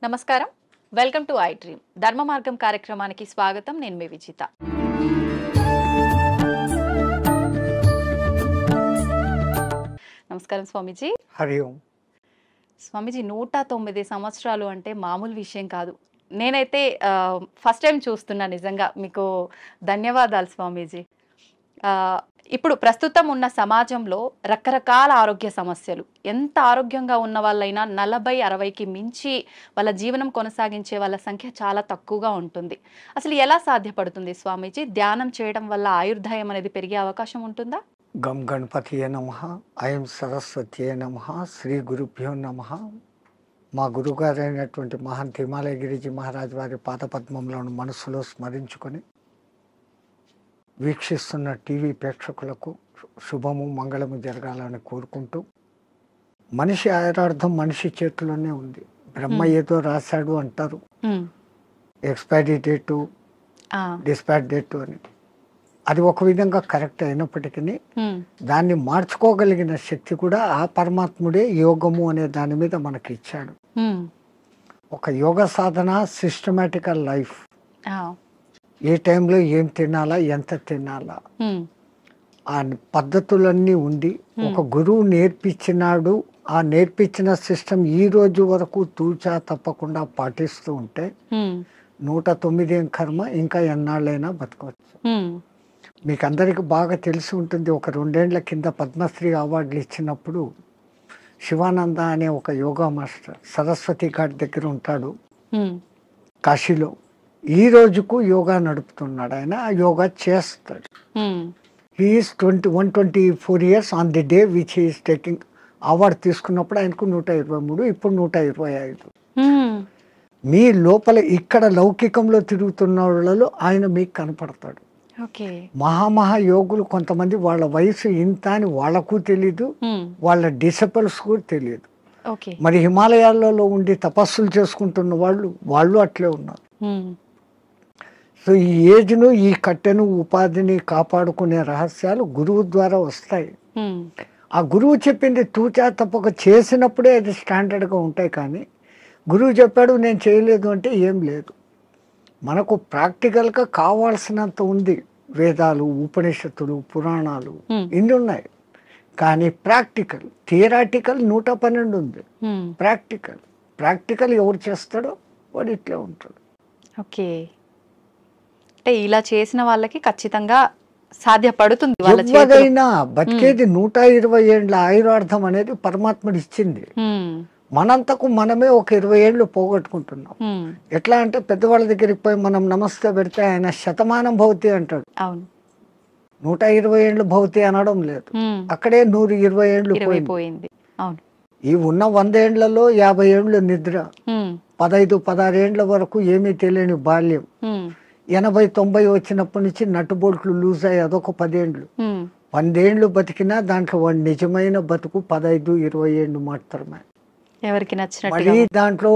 నమస్కారం, welcome to I dream ధర్మ మార్గం కార్యక్రమానికి స్వాగతం. నేను మీ విజిత. నమస్కారం స్వామీజీ. హరి ఓం. స్వామీజీ, 109 సంవత్సరాలు అంటే మామూలు విషయం కాదు. నేనైతే ఫస్ట్ టైం చూస్తున్నా. నిజంగా మీకు ధన్యవాదాలు స్వామీజీ. ఇప్పుడు ప్రస్తుతం ఉన్న సమాజంలో రకరకాల ఆరోగ్య సమస్యలు, ఎంత ఆరోగ్యంగా ఉన్న వాళ్ళైనా 40-60కి మించి వాళ్ళ జీవనం కొనసాగించే వాళ్ళ సంఖ్య చాలా తక్కువగా ఉంటుంది. అసలు ఎలా సాధ్యపడుతుంది స్వామీజీ? ధ్యానం చేయడం వల్ల ఆయుర్దాయం అనేది పెరిగే అవకాశం ఉంటుందా? గం గణపతియే నమః, ఐం సరస్వతియే నమః, శ్రీ గురుభ్యో నమః. మా గురుగారైనటువంటి మహంత్ హిమాలయ గిరిజీ మహారాజ్ వారి పాదపద్మంలోని మనసులో స్మరించుకొని వీక్షిస్తున్న టీవీ ప్రేక్షకులకు శుభము మంగళము జరగాలని కోరుకుంటూ, మనిషి ఆయురార్థం మనిషి చేతిలోనే ఉంది. బ్రహ్మ ఏదో రాశాడు అంటారు, ఎక్స్పైరీ డేటు, డిస్పాచ్ డేటు అని. అది ఒక విధంగా కరెక్ట్ అయినప్పటికీ దాన్ని మార్చుకోగలిగిన శక్తి కూడా ఆ పరమాత్ముడే యోగము అనే దాని మీద మనకి ఇచ్చాడు. ఒక యోగ సాధన, సిస్టమేటికల్ లైఫ్, ఏ టైంలో ఏం తినాలా, ఎంత తినాలా, ఆ పద్ధతులన్నీ ఉండి ఒక గురువు నేర్పించినాడు. ఆ నేర్పించిన సిస్టమ్ ఈ రోజు వరకు తూచా తప్పకుండా పాటిస్తూ ఉంటే 109 కర్మ ఇంకా ఎన్నాళ్ళైనా బతకవచ్చు. మీకు అందరికి బాగా తెలిసి ఉంటుంది, ఒక 2 ఏళ్ల కింద పద్మశ్రీ అవార్డులు ఇచ్చినప్పుడు శివానంద అనే ఒక యోగా మాస్టర్ సరస్వతి ఘాట్ దగ్గర ఉంటాడు కాశీలో. ఈ రోజుకు యోగా నడుపుతున్నాడు ఆయన. ఆ యోగా చేస్తాడు. He's 124 years on the day which he's taking award. తీసుకున్నప్పుడు ఆయనకు 123, ఇప్పుడు 125. మీ లోపల ఇక్కడ లౌకికంలో తిరుగుతున్న వాళ్ళలో ఆయన మీకు కనపడతాడు. మహామహా యోగులు కొంతమంది వాళ్ళ వయసు ఇంత అని వాళ్ళకు తెలీదు, వాళ్ళ డిసిపుల్స్ కూడా తెలియదు. మరి హిమాలయాలలో ఉండి తపస్సులు చేసుకుంటున్న వాళ్ళు అట్లే ఉన్నారు. సో ఈ ఏజ్ను, ఈ కట్టెను, ఉపాధిని కాపాడుకునే రహస్యాలు గురువు ద్వారా వస్తాయి. ఆ గురువు చెప్పింది తూచా తప్పక చేసినప్పుడే అది స్టాండర్డ్గా ఉంటాయి. కానీ గురువు చెప్పాడు నేను చేయలేదు అంటే ఏం లేదు. మనకు ప్రాక్టికల్గా కావాల్సినంత ఉంది. వేదాలు, ఉపనిషత్తులు, పురాణాలు ఇన్ని ఉన్నాయి. కానీ ప్రాక్టికల్, థియరాటికల్ 112 ఉంది. ప్రాక్టికల్ ఎవరు చేస్తాడో వాడు ఇట్లా ఉంటాడు. ఓకే, అంటే ఇలా చేసిన వాళ్ళకి ఖచ్చితంగా సాధ్యపడుతుంది. ఎవరైనా బతికేది 120 ఏళ్ళ ఆయురార్థం అనేది పరమాత్ముడు ఇచ్చింది. మనంతకు మనమే ఒక 20 ఏళ్ళు పోగొట్టుకుంటున్నాం. ఎట్లా అంటే పెద్దవాళ్ళ దగ్గరికి పోయి మనం నమస్తే పెడితే ఆయన శతమానం భవతి అంటాడు. 120 ఏళ్ళు భవతి అనడం లేదు. అక్కడే 120 ఏళ్ళు పోయింది. ఈ ఉన్న 100 ఏళ్లలో 50 ఏళ్ళు నిద్ర, 15-16 ఏళ్ల వరకు ఏమీ తెలియని బాల్యం, 80-90 వచ్చినప్పటి నుంచి నట్టుబోట్లు లూజ్ అయ్యి అదొక 10 ఏళ్ళు. 100 ఏళ్ళు బతికినా దాంట్లో వాడి నిజమైన బతుకు 15-20 ఏళ్ళు మాత్రమే. ఎవరికి నచ్చినట్టు మళ్ళీ దాంట్లో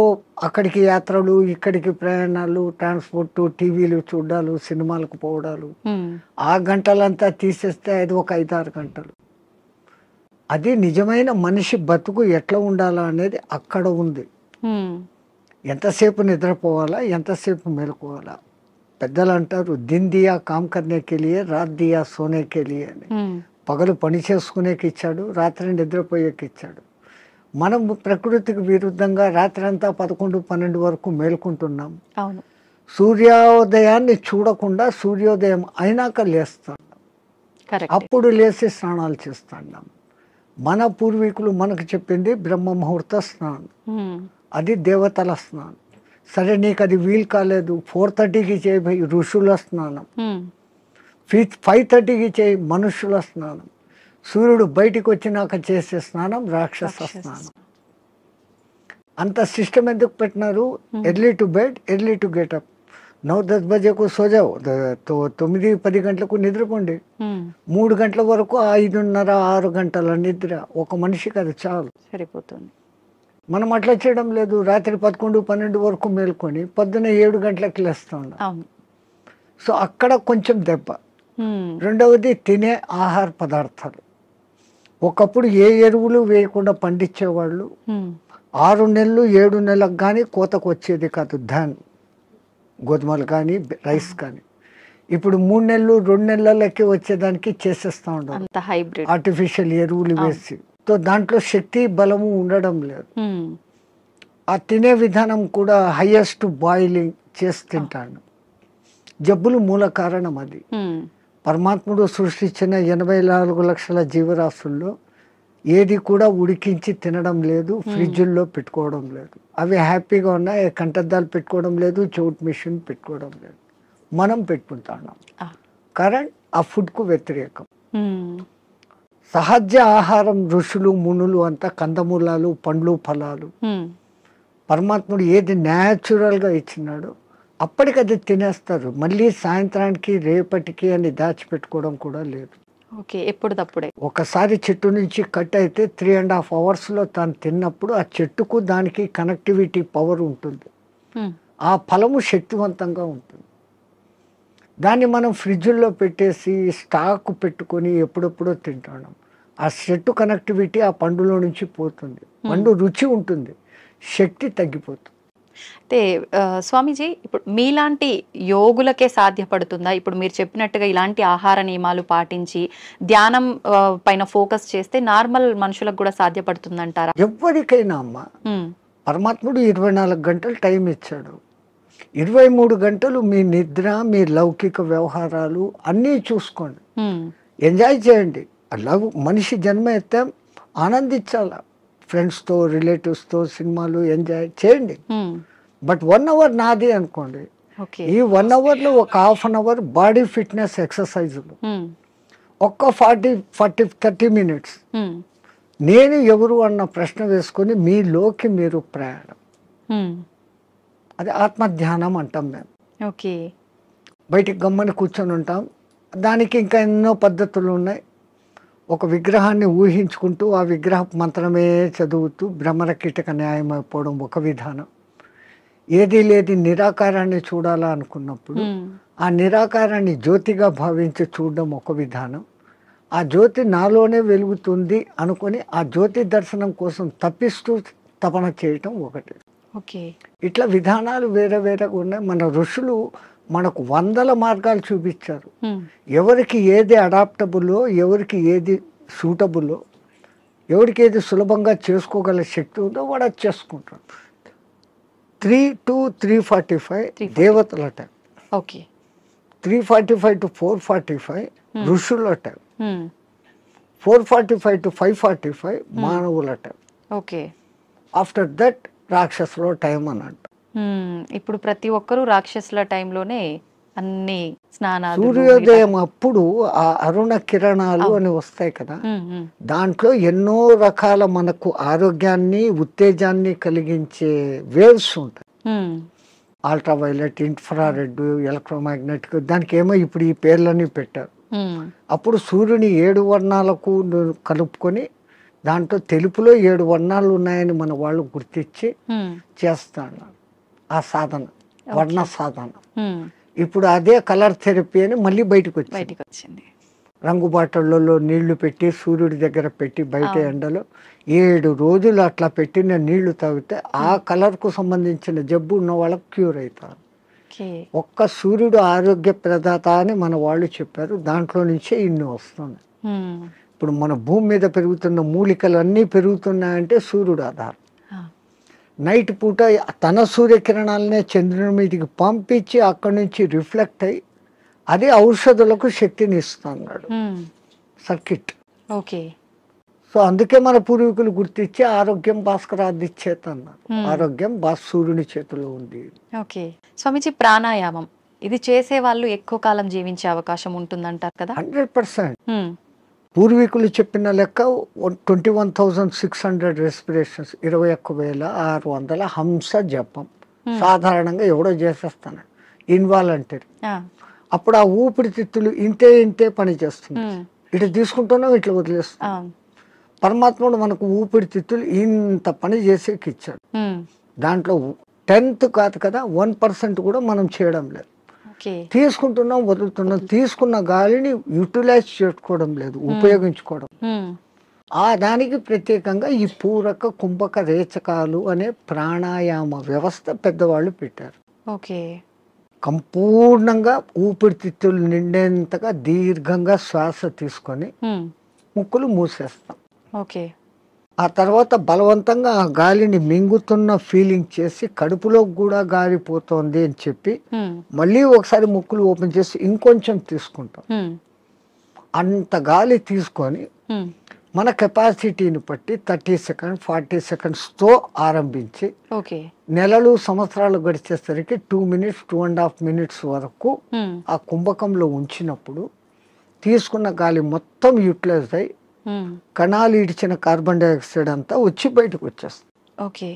అక్కడికి యాత్రలు, ఇక్కడికి ప్రయాణాలు, ట్రాన్స్పోర్ట్, టీవీలు చూడాలు, సినిమాలకు పోవడాలు, ఆ గంటలంతా తీసేస్తే అది ఒక 5-6 గంటలు. అది నిజమైన మనిషి బతుకు ఎట్లా ఉండాలా అనేది అక్కడ ఉంది. ఎంతసేపు నిద్రపోవాలా, ఎంతసేపు మేలుకోవాలా. పెద్దలు అంటారు దిన్ దియా కామ్ కర్నేకి లియే, రాత్ దియా సోనేకి లియే అని. పగలు పని చేసుకునేకి ఇచ్చాడు, రాత్రి నిద్రపోయేకి ఇచ్చాడు. మనం ప్రకృతికి విరుద్ధంగా రాత్రి అంతా 11-12 వరకు మేల్కుంటున్నాం. సూర్యోదయాన్ని చూడకుండా సూర్యోదయం అయినాక లేస్తాం. అప్పుడు లేచి స్నానాలు చేస్తున్నాం. మన పూర్వీకులు మనకు చెప్పింది బ్రహ్మ ముహూర్త స్నానం, అది దేవతల స్నానం. సరే నీకు అది వీలు కాలేదు, 4:30కి చేయి ఋషుల స్నానం, 5:30కి చేయి మనుషుల స్నానం. సూర్యుడు బయటికి వచ్చినాక చేసే స్నానం రాక్షస స్నానం. అంత సిస్టమ్ ఎందుకు పెట్టినారు? Early to bed, early to get up. 9-10 బజేకు సోజావు, 9-10 గంటలకు నిద్రపోండి. 3 గంటల వరకు 5:30-6 గంటల నిద్ర ఒక మనిషికి అది చాలు, సరిపోతుంది. మనం అట్లా చేయడం లేదు. రాత్రి 11-12 వరకు మేల్కొని పొద్దున్న 7 గంటలకు లేస్తా ఉన్నాం. సో అక్కడ కొంచెం దెబ్బ. రెండవది తినే ఆహార పదార్థాలు. ఒకప్పుడు ఏ ఎరువులు వేయకుండా పండించేవాళ్ళు. 6 నెలలు 7 నెలలకు కానీ కోతకు వచ్చేది కాదు ధాన్, గోధుమలు కానీ రైస్ కానీ. ఇప్పుడు 3 నెలలు 2 నెలలకి వచ్చేదానికి చేసేస్తా ఉండరు, అంత హైబ్రిడ్ ఆర్టిఫిషియల్ ఎరువులు వేసి. సో దాంట్లో శక్తి బలము ఉండడం లేదు. ఆ తినే విధానం కూడా హైయెస్ట్ బాయిలింగ్ చేసి తింటాను. జబ్బులు మూల కారణం అది. పరమాత్ముడు సృష్టించిన 84 లక్షల జీవరాశుల్లో ఏది కూడా ఉడికించి తినడం లేదు, ఫ్రిడ్జుల్లో పెట్టుకోవడం లేదు. అవి హ్యాపీగా ఉన్నాయి, కంటద్దాలు పెట్టుకోవడం లేదు, చోట్ మిషన్ పెట్టుకోవడం లేదు. మనం పెట్టుకుంటున్నాం. కరెంట్ ఆ ఫుడ్కు వ్యతిరేకం. సహజ ఆహారం ఋషులు మునులు అంతా కందమూలాలు, పండ్లు, ఫలాలు. పరమాత్ముడు ఏది న్యాచురల్గా ఇచ్చినాడో అప్పటికది తినేస్తారు. మళ్ళీ సాయంత్రానికి రేపటికి అని దాచిపెట్టుకోవడం కూడా లేదు. ఓకే, ఎప్పుడు తప్పుడే. ఒకసారి చెట్టు నుంచి కట్ అయితే 3.5 అవర్స్లో తాను తిన్నప్పుడు ఆ చెట్టుకు దానికి కనెక్టివిటీ పవర్ ఉంటుంది. ఆ ఫలము శక్తివంతంగా ఉంటుంది. దాన్ని మనం ఫ్రిడ్జ్లో పెట్టేసి స్టాక్ పెట్టుకొని ఎప్పుడెప్పుడో తింటాం. ఆ చెట్టు కనెక్టివిటీ ఆ పండులో నుంచి పోతుంది. పండు రుచి ఉంటుంది, శక్తి తగ్గిపోతుంది. అయితే స్వామీజీ, ఇప్పుడు మీలాంటి యోగులకే సాధ్యపడుతుందా? ఇప్పుడు మీరు చెప్పినట్టుగా ఇలాంటి ఆహార నియమాలు పాటించి ధ్యానం పైన ఫోకస్ చేస్తే నార్మల్ మనుషులకు కూడా సాధ్యపడుతుందంటారా? ఎవరికైనా అమ్మ, పరమాత్ముడు 24 గంటలు టైం ఇచ్చాడు. 23 గంటలు మీ నిద్ర, మీ లౌకిక వ్యవహారాలు అన్నీ చూసుకోండి, ఎంజాయ్ చేయండి. మనిషి జన్మ ఎత్తే ఆనందించాల. ఫ్రెండ్స్తో, రిలేటివ్స్తో సినిమాలు ఎంజాయ్ చేయండి. బట్ 1 అవర్ నాది అనుకోండి. ఈ 1 అవర్లో ఒక ½ అన్ అవర్ బాడీ ఫిట్నెస్ ఎక్సర్సైజులు, ఒక్క 30 మినిట్స్ నేను ఎవరు అన్న ప్రశ్న వేసుకొని మీలోకి మీరు ప్రయాణం. అది ఆత్మధ్యానం అంటాం మేము. ఓకే, బయటికి గమ్మని కూర్చొని ఉంటాం. దానికి ఇంకా ఎన్నో పద్ధతులు ఉన్నాయి. ఒక విగ్రహాన్ని ఊహించుకుంటూ ఆ విగ్రహ మంత్రమే చదువుతూ భ్రమర కీటక న్యాయం అయిపోవడం ఒక విధానం. ఏది లేది నిరాకారాన్ని చూడాలా అనుకున్నప్పుడు ఆ నిరాకారాన్ని జ్యోతిగా భావించి చూడడం ఒక విధానం. ఆ జ్యోతి నాలోనే వెలుగుతుంది అనుకొని ఆ జ్యోతి దర్శనం కోసం తప్పిస్తూ తపన చేయటం ఒకటి. ఓకే, ఇట్లా విధానాలు వేరే వేరేగా ఉన్నాయి. మన ఋషులు మనకు 100 మార్గాలు చూపించారు. ఎవరికి ఏది అడాప్టబుల్లో, ఎవరికి ఏది సూటబుల్లో, ఎవరికి ఏది సులభంగా చేసుకోగల శక్తి ఉందో వాడు అది చేసుకుంటాడు. 3 to 3:45 దేవతల టైం. ఓకే, 3:45 to 4:45 ఋషుల టైం. 4:45 to 5:45 మానవుల టైం. ఓకే, ఆఫ్టర్ దట్ రాక్షసుల టైం అని అంట. ఇప్పుడు ప్రతి ఒక్కరూ రాక్షసుల టైంలోనే అన్ని స్నానాలు. సూర్యోదయం అప్పుడు ఆ అరుణ కిరణాలు అని వస్తాయి కదా, దాంట్లో ఎన్నో రకాల మనకు ఆరోగ్యాన్ని, ఉత్తేజాన్ని కలిగించే వేవ్స్ ఉంటాయి. అల్ట్రావైలెట్, ఇన్ఫ్రారెడ్, ఎలక్ట్రోమాగ్నెటిక్, దానికి ఏమో ఇప్పుడు ఈ పేర్లన్నీ పెట్టారు. అప్పుడు సూర్యుని 7 వర్ణాలకు కలుపుకొని దాంట్లో తెలుపులో 7 వర్ణాలు ఉన్నాయని మన వాళ్ళు గుర్తించి చేస్తాను ఆ సాధన, వర్ణ సాధన. ఇప్పుడు అదే కలర్ థెరపీ అని మళ్ళీ బయటకు వచ్చింది. రంగు బాటళ్ళలో నీళ్లు పెట్టి సూర్యుడి దగ్గర పెట్టి బయట ఎండలో 7 రోజులు అట్లా పెట్టిన నీళ్లు తాగితే ఆ కలర్కు సంబంధించిన జబ్బు ఉన్న వాళ్ళకి క్యూర్ అవుతారు. ఒక్క సూర్యుడు ఆరోగ్య ప్రదాత అని మన వాళ్ళు చెప్పారు. దాంట్లో నుంచే ఇన్ని వస్తున్నాయి. ఇప్పుడు మన భూమి మీద పెరుగుతున్న మూలికలు అన్నీ పెరుగుతున్నాయంటే సూర్యుడు ఆధారం. నైట్ పూట తన సూర్యకిరణాలనే చంద్రుని మీదకి పంపించి అక్కడి నుంచి రిఫ్లెక్ట్ అయ్యి అదే ఔషధులకు శక్తిని ఇస్తున్నాడు సర్కిట్. ఓకే, సో అందుకే మన పూర్వీకులు గుర్తించి ఆరోగ్యం భాస్కరాది చేత అన్నారు. ఆరోగ్యం సూర్యుని చేతిలో ఉంది. ఓకే స్వామీజీ, ప్రాణాయామం ఇది చేసే వాళ్ళు ఎక్కువ కాలం జీవించే అవకాశం ఉంటుందంటారు కదా? 100%. పూర్వీకులు చెప్పిన లెక్క 21,600 రెస్పిరేషన్స్, 21,600 హంస జపం సాధారణంగా ఎవడో చేసేస్తాను ఇన్వాలంటరీ. అప్పుడు ఆ ఊపిరితిత్తులు ఇంతే పని చేస్తుంది. ఇట్లా తీసుకుంటున్నాం, ఇట్లా వదిలేస్తున్నాం. పరమాత్ముడు మనకు ఊపిరితిత్తులు ఇంత పని చేసేకి ఇచ్చాడు. దాంట్లో 10th కాదు కదా, 1% కూడా మనం చేయడం లేదు. తీసుకుంటున్నాం, వదులుతున్నాం. తీసుకున్న గాలిని యూటిలైజ్ చేసుకోవడం లేదు, ఉపయోగించుకోవడం. ఆ దానికి ప్రత్యేకంగా ఈ పూరక కుంభక రేచకాలు అనే ప్రాణాయామ వ్యవస్థ పెద్దవాళ్ళు పెట్టారు. ఓకే. సంపూర్ణంగా ఊపిరితిత్తులు నిండేంతగా దీర్ఘంగా శ్వాస తీసుకొని ముక్కులు మూసేస్తాం. ఓకే. ఆ తర్వాత బలవంతంగా ఆ గాలిని మింగుతున్న ఫీలింగ్ చేసి కడుపులో కూడా గాలి పోతోంది అని చెప్పి మళ్ళీ ఒకసారి ముక్కులు ఓపెన్ చేసి ఇంకొంచెం తీసుకుంటాం. అంత గాలి తీసుకొని మన కెపాసిటీని బట్టి 30 సెకండ్స్ 40 సెకండ్స్తో ఆరంభించి నెలలు సంవత్సరాలు గడిచేసరికి 2 మినిట్స్ 2.5 మినిట్స్ వరకు ఆ కుంభకంలో ఉంచినప్పుడు తీసుకున్న గాలి మొత్తం యూటిలైజ్ అయి కణాలు ఇడిచిన కార్బన్ డైఆక్సైడ్ అంతా వచ్చి బయటకు వచ్చేస్తుంది.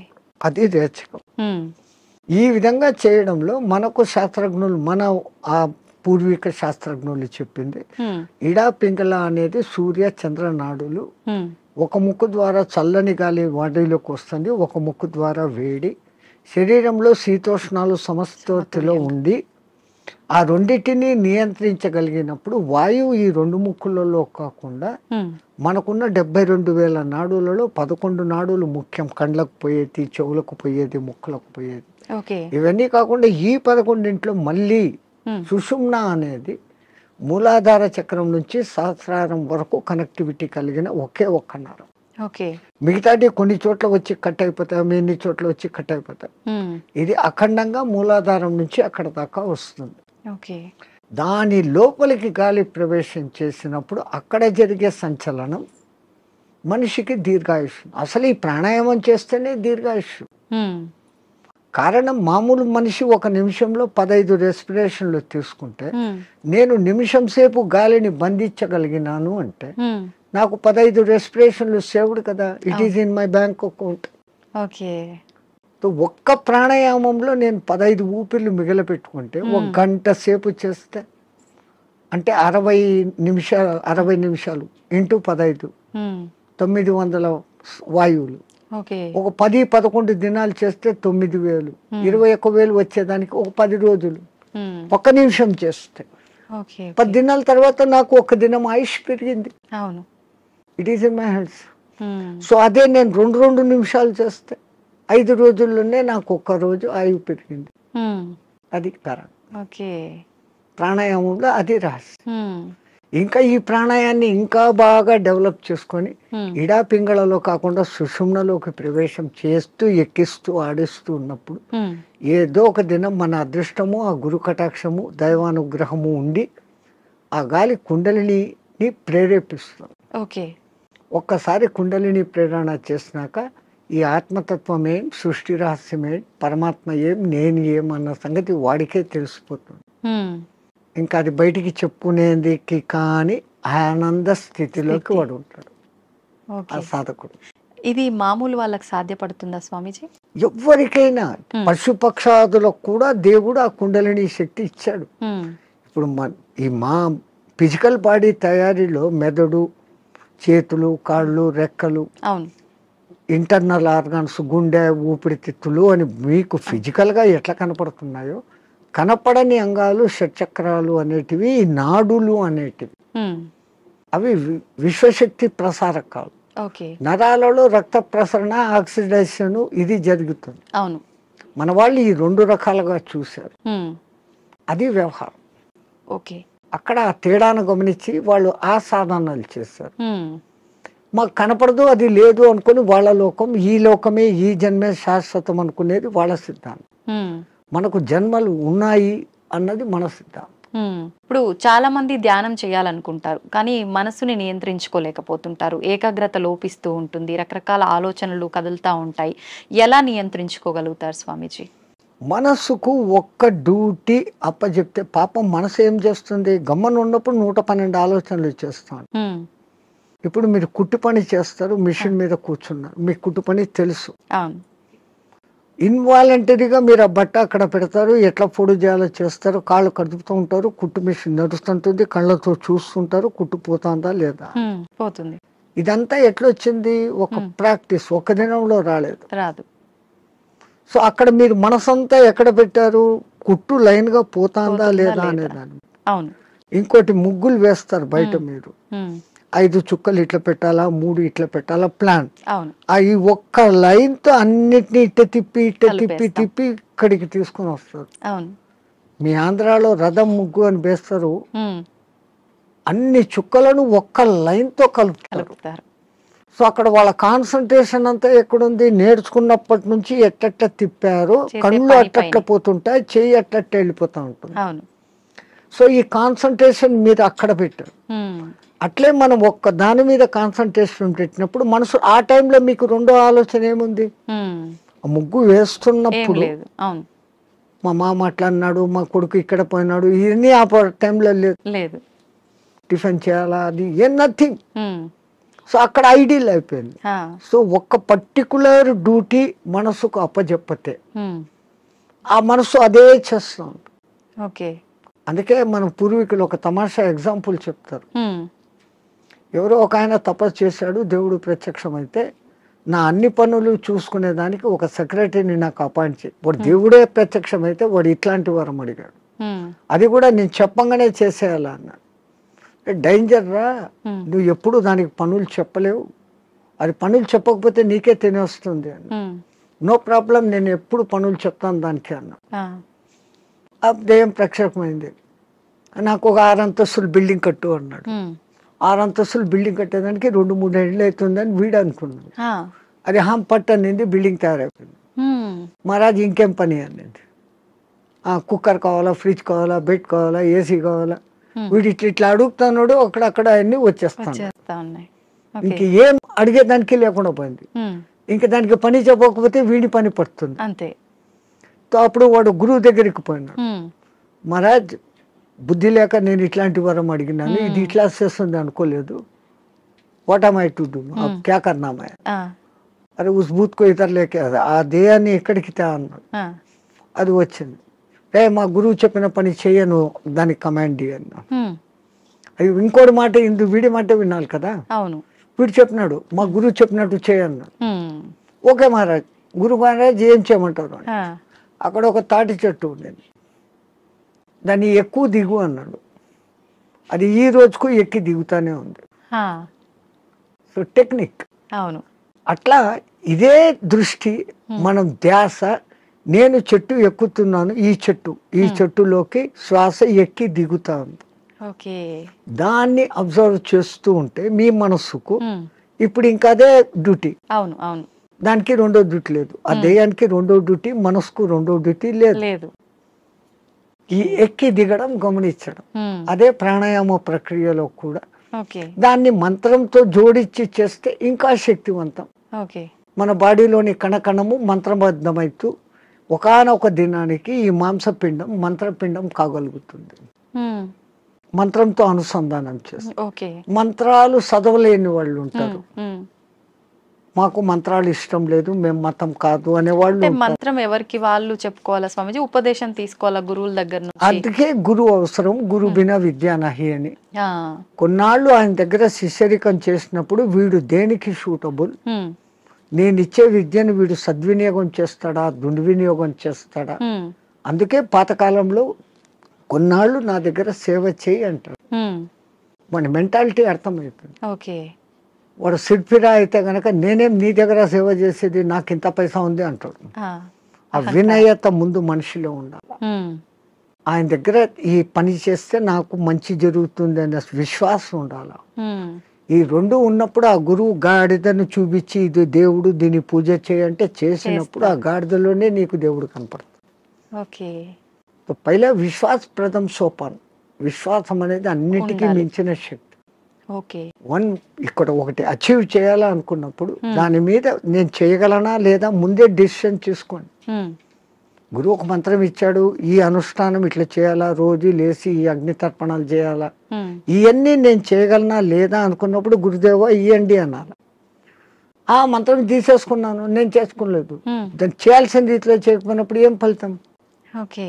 అది రేచకం. ఈ విధంగా చేయడంలో మనకు శాస్త్రజ్ఞులు మన ఆ పూర్వీక శాస్త్రజ్ఞులు చెప్పింది ఇడా పింగళ అనేది సూర్య చంద్ర నాడులు. ఒక ముక్కు ద్వారా చల్లని గాలి బాడీలోకి వస్తుంది, ఒక ముక్కు ద్వారా వేడి. శరీరంలో శీతోష్ణాలు సమస్థితిలో ఉండి ఆ రెండింటిని నియంత్రించగలిగినప్పుడు వాయువు ఈ 2 ముక్కులలో కాకుండా మనకున్న 72,000 నాడులలో 11 నాడులు ముఖ్యం. కండ్లకు పోయేది, చెవులకు పోయేది, ముక్కులకు పోయేది. ఇవన్నీ కాకుండా ఈ 11 మళ్ళీ సుషుమ్న అనేది మూలాధార చక్రం నుంచి సహస్రారం వరకు కనెక్టివిటీ కలిగిన ఒకే ఒక్క నరం. మిగతాది కొన్ని చోట్ల వచ్చి కట్ అయిపోతాయి, మిన్ని చోట్ల వచ్చి కట్ అయిపోతాయి. ఇది అఖండంగా మూలాధారం నుంచి అక్కడ దాకా వస్తుంది. దాని లోపలికి గాలి ప్రవేశం చేసినప్పుడు అక్కడ జరిగే సంచలనం మనిషికి దీర్ఘాయుష్. అసలు ఈ ప్రాణాయామం చేస్తేనే దీర్ఘాయుష్. కారణం మామూలు మనిషి ఒక నిమిషంలో 15 రెస్పిరేషన్లు తీసుకుంటే నేను నిమిషం సేపు గాలిని బంధించగలిగినాను అంటే నాకు 15 రెస్పిరేషన్లు సేవ్డ్ కదా. It is in my bank account. ఒక్క ప్రాణాయామంలో నేను 15 ఊపిర్లు మిగిలిపెట్టుకుంటే 1 గంట సేపు చేస్తే అంటే 60 నిమిషాలు ఇంటూ 15 900 వాయువులు. ఒక 10-11 దినాలు చేస్తే 9,000 21,000 వచ్చేదానికి ఒక 10 రోజులు 1 నిమిషం చేస్తే 10 దినాల తర్వాత నాకు 1 దినం ఆయుష్ పెరిగింది. It is in my hands. So అదే నేను 2 నిమిషాలు చేస్తే 5 రోజుల్లోనే నాకు 1 రోజు ఆయువు పెరిగింది. అది కారణం. ప్రాణాయామంలో అది రహస్యం. ఇంకా ఈ ప్రాణాయాన్ని ఇంకా బాగా డెవలప్ చేసుకొని ఇడా పింగళలో కాకుండా సుషుమ్నలోకి ప్రవేశం చేస్తూ ఎక్కిస్తూ ఆడిస్తూ ఉన్నప్పుడు ఏదో ఒక దినం మన అదృష్టము, ఆ గురు కటాక్షము, దైవానుగ్రహము ఉండి ఆ గాలి కుండలిని ప్రేరేపిస్తుంది. ఒక్కసారి కుండలిని ప్రేరణ చేసినాక ఈ ఆత్మతత్వం ఏం, సృష్టి రహస్యం ఏం, పరమాత్మ ఏం, నేను ఏం అన్న సంగతి వాడికే తెలిసిపోతుంది. ఇంకా అది బయటికి చెప్పుకునేందుకు కానీ ఆనంద స్థితిలోకి వాడు ఉంటాడు ఆ సాధకుడు. ఇది మామూలు వాళ్ళకి సాధ్యపడుతుందా స్వామీజీ? ఎవరికైనా పశుపక్షాదులకు కూడా దేవుడు ఆ కుండలిని శక్తి ఇచ్చాడు. ఇప్పుడు మా ఫిజికల్ బాడీ తయారీలో మెదడు, చేతులు, కాళ్ళు, రెక్కలు, ఇంటర్నల్ ఆర్గాన్స్, గుండె, ఊపిరితిత్తులు అని మీకు ఫిజికల్గా ఎట్లా కనపడుతున్నాయో కనపడని అంగాలు షట్చక్రాలు అనేటివి, నాడులు అనేటివి అవి విశ్వశక్తి ప్రసారకాలు. నరాలలో రక్త ప్రసరణ, ఆక్సిడేషన్ ఇది జరుగుతుంది. మన వాళ్ళు ఈ 2 రకాలుగా చూశారు. అది వ్యవహారం. అక్కడ ఆ తేడాను గమనించి వాళ్ళు ఆ సాధనాలు చేశారు. మాకు కనపడదు, అది లేదు అనుకుని వాళ్ళ లోకం, ఈ లోకమే ఈ జన్మే శాశ్వతం అనుకునేది వాళ్ళ సిద్ధాంతం. మనకు జన్మలు ఉన్నాయి అన్నది మన సిద్ధాంతం. ఇప్పుడు చాలా మంది ధ్యానం చేయాలనుకుంటారు కానీ మనసుని నియంత్రించుకోలేకపోతుంటారు. ఏకాగ్రత లోపిస్తూ ఉంటుంది, రకరకాల ఆలోచనలు కదులుతూ ఉంటాయి. ఎలా నియంత్రించుకోగలుగుతారు స్వామీజీ? మనసుకు ఒక్క డ్యూటీ అప్పచెప్తే పాపం మనసు ఏం చేస్తుంది? గమ్మన ఉన్నప్పుడు 112 ఆలోచనలు చేస్తాను. ఇప్పుడు మీరు కుట్టు పని చేస్తారు, మిషన్ మీద కూర్చున్నారు, మీకు కుట్టు పని తెలుసు. ఇన్వాలంటరీగా మీరు ఆ బట్ట అక్కడ పెడతారు, ఎట్లా పొడి చేయాలో చేస్తారు, కాళ్ళు కదుపుతూ ఉంటారు, కుట్టు మిషన్ నడుస్తుంటుంది, కళ్ళతో చూస్తుంటారు, కుట్టు పోతుందా లేదా పోతుంది. ఇదంతా ఎట్లొచ్చింది? ఒక ప్రాక్టీస్, ఒక దినంలో రాదు. సో అక్కడ మీరు మనసంతా ఎక్కడ పెట్టారు? కుట్టు లైన్ గా పోతుందా లేదా అనేదాన్ని. ఇంకోటి ముగ్గులు వేస్తారు బయట మీరు, 5 చుక్కలు ఇట్లా పెట్టాలా, 3 ఇట్లా పెట్టాలా ప్లాన్. అవును. ఈ ఒక్క లైన్తో అన్నిటినీ ఇట్ట తిప్పి కలిపేస్తాం. ఇక్కడికి తీసుకొని వస్తారు. అవును. మీ ఆంధ్రాలో రథం ముగ్గు అని వేస్తారు, ఉమ్. అన్ని చుక్కలను ఒక్క లైన్తో కలుపుతారు. కలుపుతారు. సో అక్కడ వాళ్ళ కాన్సన్ట్రేషన్ అంతా ఎక్కడుంది, నేర్చుకున్నప్పటి నుంచి ఎట్టట్ట తిప్పారు, చేసే కళ్ళు పని అట్టట్ల పైనే. పోతుంటాయి, చెయ్యి అట్టట్ట వెళ్ళిపోతూ ఉంటుంది. అవును. సో ఈ కాన్సన్ట్రేషన్ మీరు అక్కడ పెట్టారు. ఉమ్. అట్లే మనం ఒక్క దాని మీద కాన్సన్ట్రేషన్ పెట్టినప్పుడు మనసు ఆ టైంలో మీకు రెండో ఆలోచన ఏముంది, ఉమ్. ఆ ముగ్గు ఏం వేస్తున్నప్పుడు లేదు. అవును. మా మామ అట్లా అన్నాడు, మా కొడుకు ఇక్కడ పోయినాడు, ఇవన్నీ ఆ టైంలో లేదు. లేదు. టిఫిన్ చేయాలా, అది ఏం నథింగ్. ఉమ్. సో అక్కడ ఐడియల్ అయిపోయింది. ఆ. సో ఒక్క పర్టికులర్ డ్యూటీ మనసుకు అప్పచెప్పతే ఉమ్. ఆ మనసు అదే చేస్తూ ఉంటుంది. ఓకే. అందుకే మన పూర్వీకులు ఒక తమాషా ఎగ్జాంపుల్ చెప్తారు. ఉమ్. ఎవరో ఒక ఆయన తపస్సు చేశాడు, దేవుడు ప్రత్యక్షమైతే నా అన్ని పనులు చూసుకునేదానికి ఒక సెక్రటరీని నాకు అపాయింట్ చేయి. వాడు దేవుడే ప్రత్యక్షమైతే వాడు ఇట్లాంటి వరం అడిగాడు, ఉమ్. అది కూడా నేను చెప్పంగానే చేసేయాలా అన్నాడు. డేంజర్ రా, నువ్వు ఎప్పుడు దానికి పనులు చెప్పలేవు, అది పనులు చెప్పకపోతే నీకే తినేస్తుంది అని. ఉమ్. నో ప్రాబ్లం, నేను ఎప్పుడు పనులు చెప్తాను దానికి అన్నా. ఆ. ఆ దెయ్యం ప్రత్యక్షమైంది, నాకు ఒక 6 అంతస్తులు బిల్డింగ్ కట్టు అన్నాడు. ఉమ్. 6 అంతస్తులు బిల్డింగ్ కట్టేదానికి 2-3 ఏళ్ళు అవుతుందని వీడు అనుకున్నాడు. ఆ. అది పట్టు అనింది, బిల్డింగ్ తయారైపోయింది. ఉమ్. మహారాజ్ ఇంకేం పని అనింది, కుక్కర్ కావాలా, ఫ్రిడ్జ్ కావాలా, బెడ్ కావాలా, ఏసీ కావాలా. వీడు ఇట్లా అడుగుతున్నాడు, అక్కడక్కడ అన్ని వచ్చేస్తాను. వచ్చేస్తా ఉన్నాయి. ఇంక ఏం అడిగేదానికి లేకుండా పోయింది. ఉమ్. ఇంకా దానికి పని చెప్పకపోతే వీడి పని పడుతుంది. అంతే. సో అప్పుడు వాడు గురువు దగ్గరికి పోయినాడు. ఉమ్. మహారాజ్ బుద్ధి లేక నేను ఇట్లాంటి వరం అడిగినాను, ఇది ఇట్లా చేస్తుంది అనుకోలేదు, what am I to do, క్యా కర్నా మై. ఆ. అరే ఉస్ బూత్ కో ఇతర లేకే ఆ దేయాన్ని ఎక్కడికి తా అన్నాడు. ఆ. అది వచ్చింది. మా గురువు చెప్పిన పని చేయను, దానికి కమాండ్ అన్నా. ఉమ్. అది ఇంకోటి మాట, వీడి మాట వినాలి కదా. అవును. వీడు చెప్పినాడు, మా గురువు చెప్పినట్టు చేయన్నాడు. ఉమ్. ఓకే మహారాజ్, గురు మహారాజ్ ఏం చేయమంటారు అని. ఆ. అక్కడ ఒక తాటి చెట్టు ఉండేది, దాన్ని ఎక్కువ దిగు అన్నాడు. అది ఈ రోజుకు ఎక్కి దిగుతానే ఉంది. ఆ. So technique. అవును. అట్లా ఇదే దృష్టి, మనం ధ్యాస, నేను చెట్టు ఎక్కుతున్నాను, ఈ చెట్టులోకి శ్వాస ఎక్కి దిగుతా ఉంది, ఓకే. దాన్ని అబ్జర్వ్ చేస్తూ ఉంటే మీ మనస్సుకు ఉమ్. ఇప్పుడు ఇంకా అదే డ్యూటీ. అవును. అవును. దానికి రెండో డ్యూటీ లేదు, ఆ దేయానికి రెండో డ్యూటీ, మనసుకు రెండో డ్యూటీ లేదు. లేదు. ఈ ఎక్కి దిగడం గమనించడం, ఉమ్. అదే ప్రాణాయామ ప్రక్రియలో కూడా ఓకే. దాన్ని మంత్రంతో జోడించి చేస్తే ఇంకా శక్తివంతం. ఓకే. మన బాడీలోని కణకణము మంత్రబద్ధమైతూ ఒకానొక దినానికి ఈ మాంసపిండం మంత్రపిండం కాగలుగుతుంది. ఉమ్. మంత్రంతో అనుసంధానం చేస్తారు. ఓకే. మంత్రాలు చదవలేని వాళ్ళు ఉంటారు, ఉమ్. మాకు మంత్రాలు ఇష్టం లేదు, మేము మతం కాదు అనేవాళ్ళు అంటే ఉంటారు. మంత్రం ఎవరికి వాళ్ళు చెప్పుకోవాలా స్వామీజీ, ఉపదేశం తీసుకోవాలా గురువుల దగ్గర నుంచి? అందుకే గురువు అవసరం, గురు బినా విద్యా నహి అని. ఆ. కొన్నాళ్ళు ఆయన దగ్గర శిష్యరికం చేసినప్పుడు వీడు దేనికి సూటబుల్, ఉమ్. నేను ఇచ్చే విద్యను వీడు సద్వినియోగం చేస్తాడా, దుర్వినియోగం చేస్తాడా. ఉమ్. అందుకే పాతకాలంలో కొన్నాళ్ళు నా దగ్గర సేవ చేయి అంటారు. ఉమ్. మన మెంటాలిటీ అర్థమవుతుంది. ఓకే. వాడు సిడ్ఫిరా అయితే గనక నేనేం నీ దగ్గర సేవ చేసేది, నాకు ఇంత పైసా ఉంది అంటాడు. ఆ. ఆ వినయత ముందు మనిషిలో ఉండాలి. ఉమ్. ఆయన దగ్గర ఈ పని చేస్తే నాకు మంచి జరుగుతుంది అనే విశ్వాసం ఉండాలి. ఉమ్. ఈ రెండు ఉన్నప్పుడు ఆ గురువు గాడిదను చూపించి ఇది దేవుడు, దీన్ని పూజ చేయంటే చేసినప్పుడు ఆ గాడిదలోనే నీకు దేవుడు కనపడుతుంది. ఓకే. పైలా విశ్వాస ప్రథం సోపాన్. విశ్వాసం అనేది అన్నిటికీ ఉండాలి. మించిన శక్తి. ఓకే. ఇక్కడ ఒకటి అచీవ్ చేయాలనుకున్నప్పుడు దాని మీద నేను చేయగలనా లేదా ముందే డిసిషన్ తీసుకోండి. ఉమ్. గురువు ఒక మంత్రం ఇచ్చాడు, ఈ అనుష్ఠానం ఇట్లా చేయాలా, రోజు లేచి ఈ అగ్ని తర్పణాలు చేయాలా, ఉమ్. ఇవన్నీ నేను చేయగలనా లేదా అనుకున్నప్పుడు గురుదేవా ఇయ్యండి అనాలి. ఆ మంత్రం తీసేసుకున్నాను, నేను చేసుకోలేదు, ఉమ్. దాన్ని చేయాల్సిన రీతిలో చేయకపోయినప్పుడు ఏం ఫలితం. ఓకే.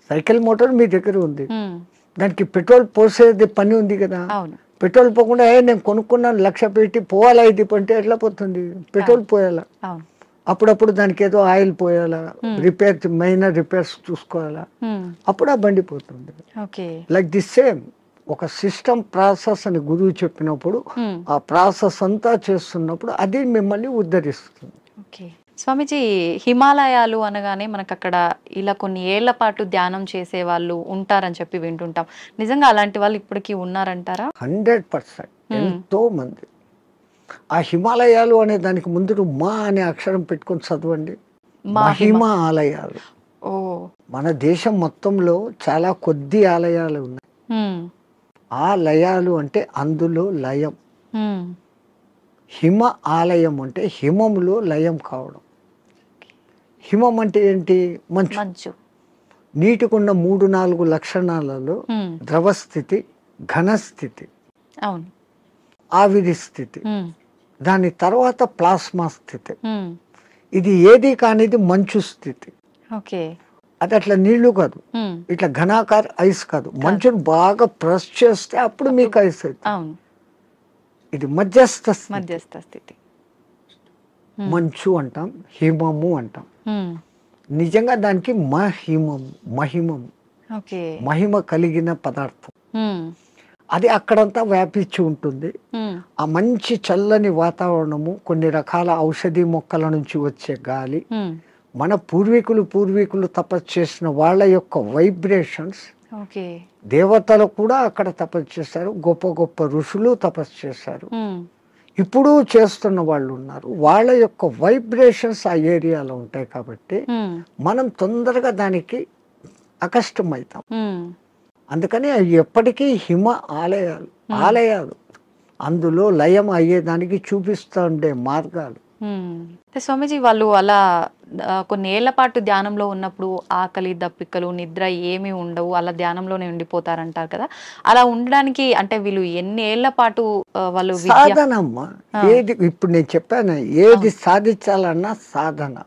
సైకిల్ మోటార్ మీ దగ్గర ఉంది, ఉమ్. దానికి పెట్రోల్ పోసేది పని ఉంది కదా. అవును. పెట్రోల్ పోకుండా నేను కొనుక్కున్నాను 1,00,000 పెట్టి పోవాలా, ఇది అంటే ఎట్లా పోతుంది, పెట్రోల్ పోయాలా. అవును. అప్పుడప్పుడు దానికి ఏదో ఆయిల్ పోయాలా, రిపేర్ మైనర్ రిపేర్స్ చూసుకోవాలా, ఉమ్. అప్పుడు ఆ బండి పోతుంది. ఓకే. లైక్ దిస్ సేమ్ ఒక సిస్టమ్ ప్రాసెస్ అని గురువు చెప్పినప్పుడు ఆ ప్రాసెస్ అంతా చేస్తున్నప్పుడు అది మిమ్మల్ని ఉద్ధరిస్తుంది. ఓకే స్వామీజీ, హిమాలయాలు అనగానే మనకు అక్కడ ఇలా కొన్ని ఏళ్ల పాటు ధ్యానం చేసే వాళ్ళు ఉంటారని చెప్పి వింటుంటాం. నిజంగా అలాంటి వాళ్ళు ఇప్పటికీ ఉన్నారంటారా? 100% ఎంతో మంది. ఆ హిమాలయాలు అనే దానికి ముందు మా అనే అక్షరం పెట్టుకొని చదవండి. మహిమ ఆలయాలు. ఓ, మన దేశం మొత్తంలో చాలా కొద్ది ఆలయాలు ఉన్నాయి. ఆ లయాలు అంటే అందులో లయం. హిమ ఆలయం అంటే హిమములో లయం కావడం. హిమం అంటే ఏంటి? మంచు. నీటికున్న 3-4 లక్షణాలలో ద్రవస్థితి, ఘనస్థితి, అవును, ఆవిరి స్థితి, దాని తర్వాత ప్లాస్మా స్థితి. ఇది ఏది కానిది మంచు స్థితి. ఓకే, అది అట్లా నీళ్లు కాదు, ఇట్లా ఘనాకార ఐస్ కాదు. మంచును బాగా ప్రెస్ చేస్తే అప్పుడు మీకు ఐస్ అవుతుంది. ఇది మధ్యస్థ స్థితి. మంచు అంటాం, హిమము అంటాం. నిజంగా దానికి మహిమము, మహిమ కలిగిన పదార్థం. అది అక్కడంతా వ్యాపించి ఉంటుంది. ఆ మంచి చల్లని వాతావరణము, కొన్ని రకాల ఔషధి మొక్కల నుంచి వచ్చే గాలి, మన పూర్వీకులు తపస్సు చేసిన వాళ్ళ యొక్క వైబ్రేషన్స్. దేవతలు కూడా అక్కడ తపస్సు చేశారు, గొప్ప గొప్ప ఋషులు తపస్సు చేశారు, ఇప్పుడు చేస్తున్న వాళ్ళు ఉన్నారు. వాళ్ళ యొక్క వైబ్రేషన్స్ ఆ ఏరియాలో ఉంటాయి కాబట్టి మనం తొందరగా దానికి అకష్టమవుతాం. అందుకని అవి ఎప్పటికీ హిమ ఆలయాలు అందులో లయం అయ్యేదానికి చూపిస్తూ ఉండే మార్గాలు. స్వామీజీ, వాళ్ళు అలా కొన్ని ఏళ్ల పాటు ధ్యానంలో ఉన్నప్పుడు ఆకలి, దప్పికలు, నిద్ర ఏమీ ఉండవు, అలా ధ్యానంలోనే ఉండిపోతారంటారు కదా. అలా ఉండడానికి అంటే వీళ్ళు ఎన్ని ఏళ్ల పాటు వాళ్ళు సాధనమ్మా. ఏది ఇప్పుడు నేను చెప్పాను, ఏది సాధించాలన్నా సాధన.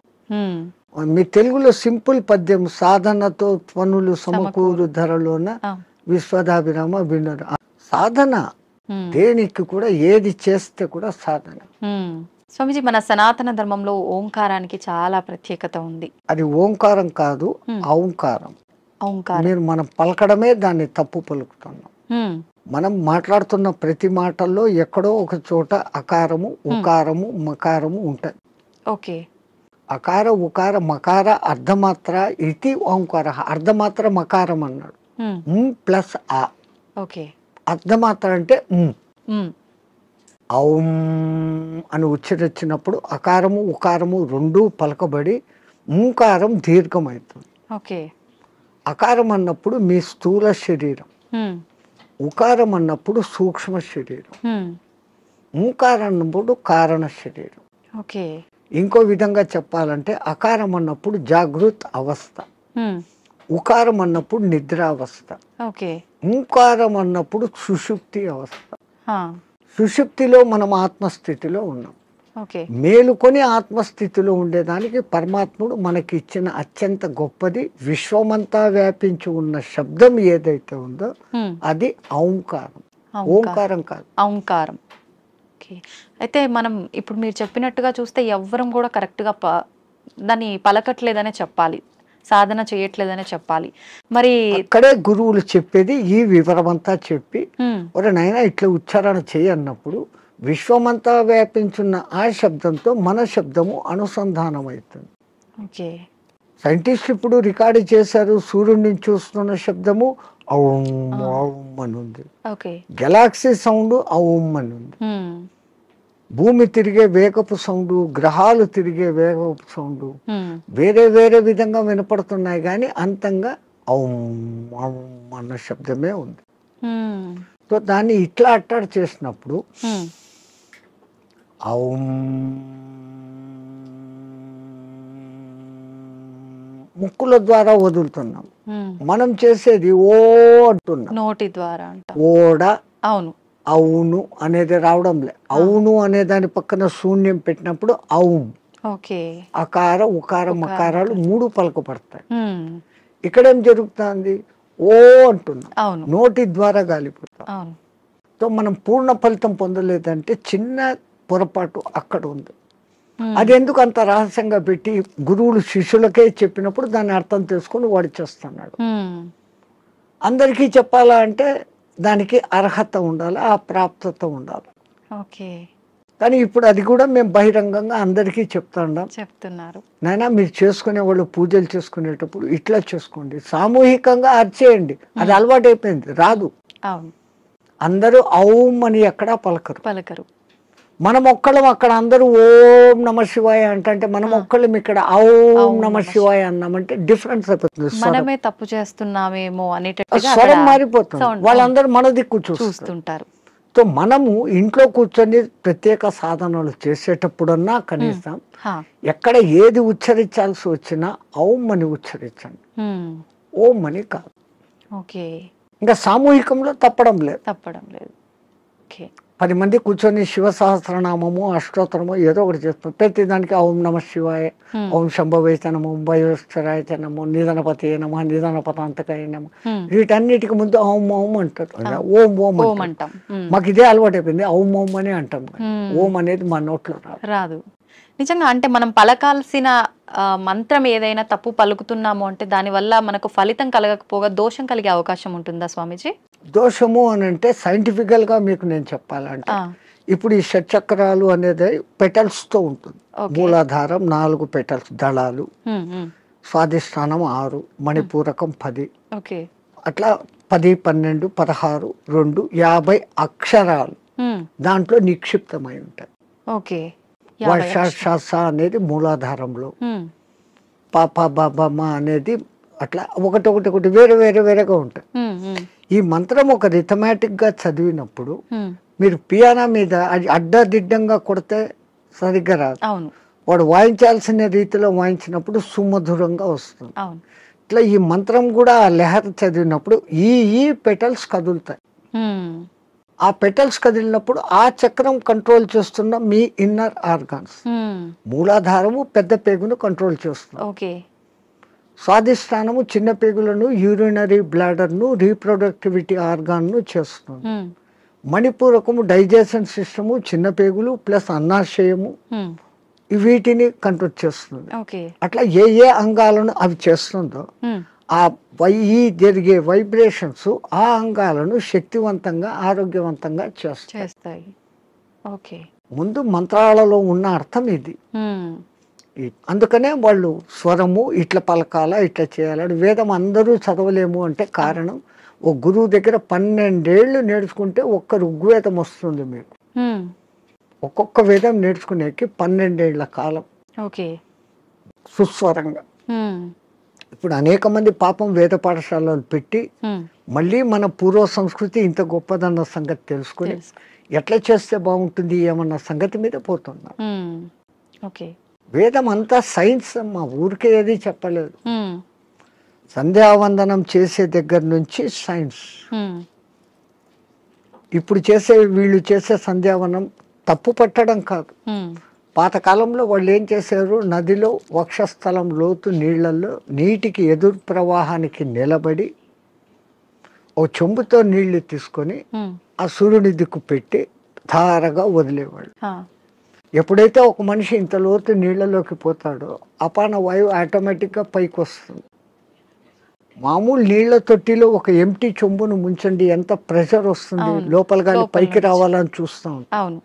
మీ తెలుగులో సింపుల్ పద్యం, సాధనతో పనులు సమకూరు ధరలోన విశ్వదాభిరామ వినరు. సాధన దేనికి కూడా, ఏది చేస్తే కూడా సాధన. స్వామిజీ, మన సనాతన ధర్మంలో ఓంకారానికి చాలా ప్రత్యేకత ఉంది. అది ఓంకారం కాదు, ఔంకారం. మీరు మనం పలకడమే దాన్ని తప్పు పలుకుతున్నాం. మనం మాట్లాడుతున్న ప్రతి మాటల్లో ఎక్కడో ఒక చోట అకారము, ఉకారము, మకారము ఉంటాయి. ఓకే, అకార, ఉకార, మకార, అర్ధమాత్ర ఇది ఓంకార. అర్ధమాత్ర మకారం అన్నాడు, ప్లస్ ఆ. ఓకే, అర్ధమాత్ర అంటే ఔం అని ఉచ్చరించినప్పుడు అకారము, ఉకారము రెండూ పలకబడి ఓంకారం దీర్ఘమవుతుంది. ఓకే, అకారం అన్నప్పుడు మీ స్థూల శరీరం, ఉకారం అన్నప్పుడు సూక్ష్మ శరీరం, ఓంకారం అన్నప్పుడు కారణ శరీరం. ఓకే, ఇంకో విధంగా చెప్పాలంటే అకారం అన్నప్పుడు జాగృత్ అవస్థ, ఉకారం అన్నప్పుడు నిద్రావస్థ, ఓంకారం అన్నప్పుడు సుషుప్తి అవస్థ. సుషుప్తిలో మనం ఆత్మస్థితిలో ఉన్నాం. మేలుకొని ఆత్మస్థితిలో ఉండేదానికి పరమాత్ముడు మనకి ఇచ్చిన అత్యంత గొప్పది, విశ్వమంతా వ్యాపించి ఉన్న శబ్దం ఏదైతే ఉందో అది ఔంకారం. ఓంకారం కాదు, ఔంకారం. అయితే మనం ఇప్పుడు మీరు చెప్పినట్టుగా చూస్తే ఎవ్వరం కూడా కరెక్ట్గా దాన్ని పలకట్లేదనే చెప్పాలి, సాధన చేయట్లేదనే చెప్పాలి. మరి అక్కడే గురువులు చెప్పేది ఈ వివరమంతా చెప్పి, ఒరే నాయనా ఇట్లా ఉచ్చారణ చేయన్నప్పుడు విశ్వమంతా వ్యాపించున్న ఆ శబ్దంతో మన శబ్దము అనుసంధానం అవుతుంది. సైంటిస్ట్ ఇప్పుడు రికార్డు చేశారు, సూర్యుడి నుంచి చూస్తున్న శబ్దము ఔం ఔం అని ఉంది, గెలాక్సీ సౌండ్ ఔం అని ఉంది, భూమి తిరిగే వేగపు సౌండ్, గ్రహాలు తిరిగే వేగపు సౌండ్ వేరే వేరే విధంగా వినపడుతున్నాయి, కానీ అంతంగా ఔం ఔం అన్న శబ్దమే ఉంది. సో దాన్ని ఇట్లా అట్టాడు చేసినప్పుడు ఔం ముక్కుల ద్వారా వదులుతున్నాం, మనం చేసేది ఓ అంటున్నాం నోటి ద్వారా. ఓడ, అవును, అవును అనేది రావడం లే. అవును అనే దాని పక్కన శూన్యం పెట్టినప్పుడు ఔం. అకార, ఉకార, మకారాలు 3 పలకపడతాయి. ఇక్కడేం జరుగుతుంది? ఓ అంటున్నాం, నోటి ద్వారా గాలిపోతాం. సో మనం పూర్ణ ఫలితం పొందలేదంటే చిన్న పొరపాటు అక్కడ ఉంది. అది ఎందుకు అంత రహస్యంగా పెట్టి గురువులు శిష్యులకే చెప్పినప్పుడు దాన్ని అర్థం చేసుకొని వాడు చేస్తున్నాడు. అందరికీ చెప్పాలా అంటే దానికి అర్హత ఉండాలి, ఆ ప్రాప్తత ఉండాలి. ఓకే. కానీ ఇప్పుడు అది కూడా మేము బహిరంగంగా అందరికీ చెప్తున్నారు. నాయనా మీరు చేసుకునే వాళ్ళు పూజలు చేసుకునేటప్పుడు ఇట్లా చేసుకోండి, సామూహికంగా అర్చేయండి. అది అలవాటు అయిపోయింది, రాదు. అవును. అందరూ ఔం అని ఎక్కడా పలకరు. మనం ఒక్కళ్ళం అక్కడ అందరూ ఓం నమ శివాయ అంటే మనం ఒక్కళ్ళం ఇక్కడ ఔం నమ శివాయ అన్నామంటే డిఫరెన్స్ అయిపోతుంది. మనమే తప్పు చేస్తున్నామేమో అనేటట్టుగా స్వరం మారిపోతుంది, వాళ్ళందరూ మన దిక్కు చూస్తుంటారు. సో మనము ఇంట్లో కూర్చొని ప్రత్యేక సాధనలు చేసేటప్పుడన్నా కనీసం ఎక్కడ ఏది ఉచ్చరించాల్సి వచ్చినా ఔం అని ఉచ్చరించండి, ఓం అని కాదు. ఓకే. ఇంకా సామూహికంలో తప్పడం లేదు. 10 మంది కూర్చొని శివ సహస్రనామము అష్టోత్తరము ఏదో ఒకటి చేస్తాం. ప్రతి దానికి ఓం నమ శివాయ, ఓం శంభవైతే నమో, భయోశ్వరాయ నమో, నిధనపతి నమ, నిధనపతాంతకాయ నమ, వీటన్నిటికి ముందు ఓం ఓం అంటారు. ఓం ఓం అంటాం. మాకు ఇదే అలవాటు అయిపోయింది, ఓం ఓం అని అంటాం. ఓం అనేది మా నోట్లో రాదు. నిజంగా అంటే మనం పలకాల్సిన మంత్రం ఏదైనా తప్పు పలుకుతున్నాము అంటే దానివల్ల మనకు ఫలితం కలగకపోగా దోషం కలిగే అవకాశం ఉంటుందా స్వామీజీ? దోషము అని అంటే సైంటిఫికల్ గా మీకు నేను చెప్పాలంటే ఇప్పుడు ఈ షట్చక్రాలు అనేది పెటల్స్ తో ఉంటుంది. మూలాధారం 4 పెటల్స్ దళాలు, స్వాధిష్టానం 6, మణిపూరకం 10, అట్లా 10, 12, 16, 2, 50 అక్షరాలు దాంట్లో నిక్షిప్తమై ఉంటాయి. వర్ష అనేది మూలాధారంలో, పాప బాబమ్మ అనేది అట్లా ఒకటి వేరే వేరేగా ఉంటాయి. ఈ మంత్రం ఒక రిథమాటిక్ గా చదివినప్పుడు మీరు పియానో మీద అడ్డదిడ్డంగా కొడితే సరిగ్గా రాదు. వాడు వాయించాల్సిన రీతిలో వాయించినప్పుడు సుమధురంగా వస్తుంది. ఇట్లా ఈ మంత్రం కూడా ఆ లెహర్ చదివినప్పుడు ఈ పెటల్స్ కదులుతాయి. ఆ పెటల్స్ కదిలినప్పుడు ఆ చక్రం కంట్రోల్ చేస్తున్న మీ ఇన్నర్ ఆర్గాన్స్. మూలాధారము పెద్ద పేగును కంట్రోల్ చేస్తుంది. స్వాధిష్టానము చిన్న పేగులను, యూరినరీ బ్లాడర్ను, రీప్రొడక్టివిటీ ఆర్గాన్ను చేస్తుంది. మణిపూరకము డైజెషన్ సిస్టము, చిన్న పేగులు ప్లస్ అన్నాశయము, వీటిని కంట్రోల్ చేస్తుంది. అట్లా ఏ అంగాలను అవి చేస్తుందో ఆ జరిగే వైబ్రేషన్స్ ఆ అంగాలను శక్తివంతంగా ఆరోగ్యవంతంగా చేస్తాయి. ముందు మంత్రాలలో ఉన్న అర్థం ఇది. అందుకనే వాళ్ళు స్వరము ఇట్లా పలకాల, ఇట్లా చేయాలని. వేదం అందరూ చదవలేము అంటే కారణం, ఒక గురువు దగ్గర 12 ఏళ్ళు నేర్చుకుంటే ఒక్క ఋగ్వేదం వస్తుంది మీకు. ఒక్కొక్క వేదం నేర్చుకునేకి 12 ఏళ్ల కాలం సుస్వరంగా. ఇప్పుడు అనేక మంది పాపం వేద పాఠశాలలు పెట్టి మళ్ళీ మన పూర్వ సంస్కృతి ఇంత గొప్పదన్న సంగతి తెలుసుకుని ఎట్లా చేస్తే బాగుంటుంది ఏమన్న సంగతి మీద పోతున్నా. వేదం అంతా సైన్స్, మా ఊరికే ఏది చెప్పలేదు. సంధ్యావందనం చేసే దగ్గర నుంచి సైన్స్. ఇప్పుడు వీళ్ళు చేసే సంధ్యావనం తప్పు పట్టడం కాదు. పాతకాలంలో వాళ్ళు ఏం చేశారు, నదిలో వక్షస్థలం లోతు నీళ్లలో నీటికి ఎదురు ప్రవాహానికి నిలబడి ఓ చెంబుతో నీళ్లు తీసుకొని ఆ సూర్యుని దిక్కు పెట్టి ధారగా వదిలేవాళ్ళు. ఎప్పుడైతే ఒక మనిషి ఇంత లోతు నీళ్లలోకి పోతాడో అపాన వాయువు ఆటోమేటిక్గా పైకి వస్తుంది. మామూలు నీళ్ల తొట్టిలో ఒక ఎంటీ చెంబును ముంచండి, ఎంత ప్రెషర్ వస్తుంది, లోపల గాలి పైకి రావాలని చూస్తూ ఉంటాం.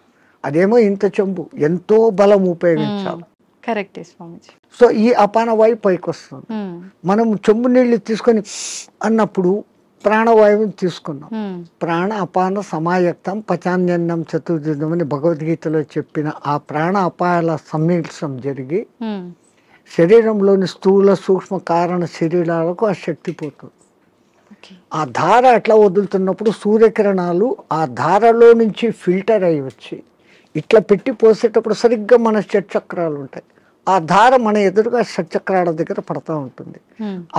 అదేమో ఇంత చెంబు, ఎంతో బలం ఉపయోగించాలి. సో ఈ అపాన వాయువు పైకి వస్తుంది. మనం చెంబు నీళ్లు తీసుకొని అన్నప్పుడు ప్రాణవాయువుని తీసుకున్నాం. ప్రాణ అపాన సమాయక్తం పచాన్యన్నం చతుర్జుదం అని భగవద్గీతలో చెప్పిన ఆ ప్రాణ అపాయాల సమ్మిళనం జరిగి శరీరంలోని స్థూల సూక్ష్మ కారణ శరీరాలకు ఆ శక్తి పోతుంది. ఆ ధార అట్లా వదులుతున్నప్పుడు సూర్యకిరణాలు ఆ ధారలో నుంచి ఫిల్టర్ అయ్యి వచ్చి ఇట్లా పెట్టి పోసేటప్పుడు సరిగ్గా మన షట్చక్రాలు ఉంటాయి. ఆ ధార మన ఎదురుగా షట్చక్రాల దగ్గర పడతా ఉంటుంది.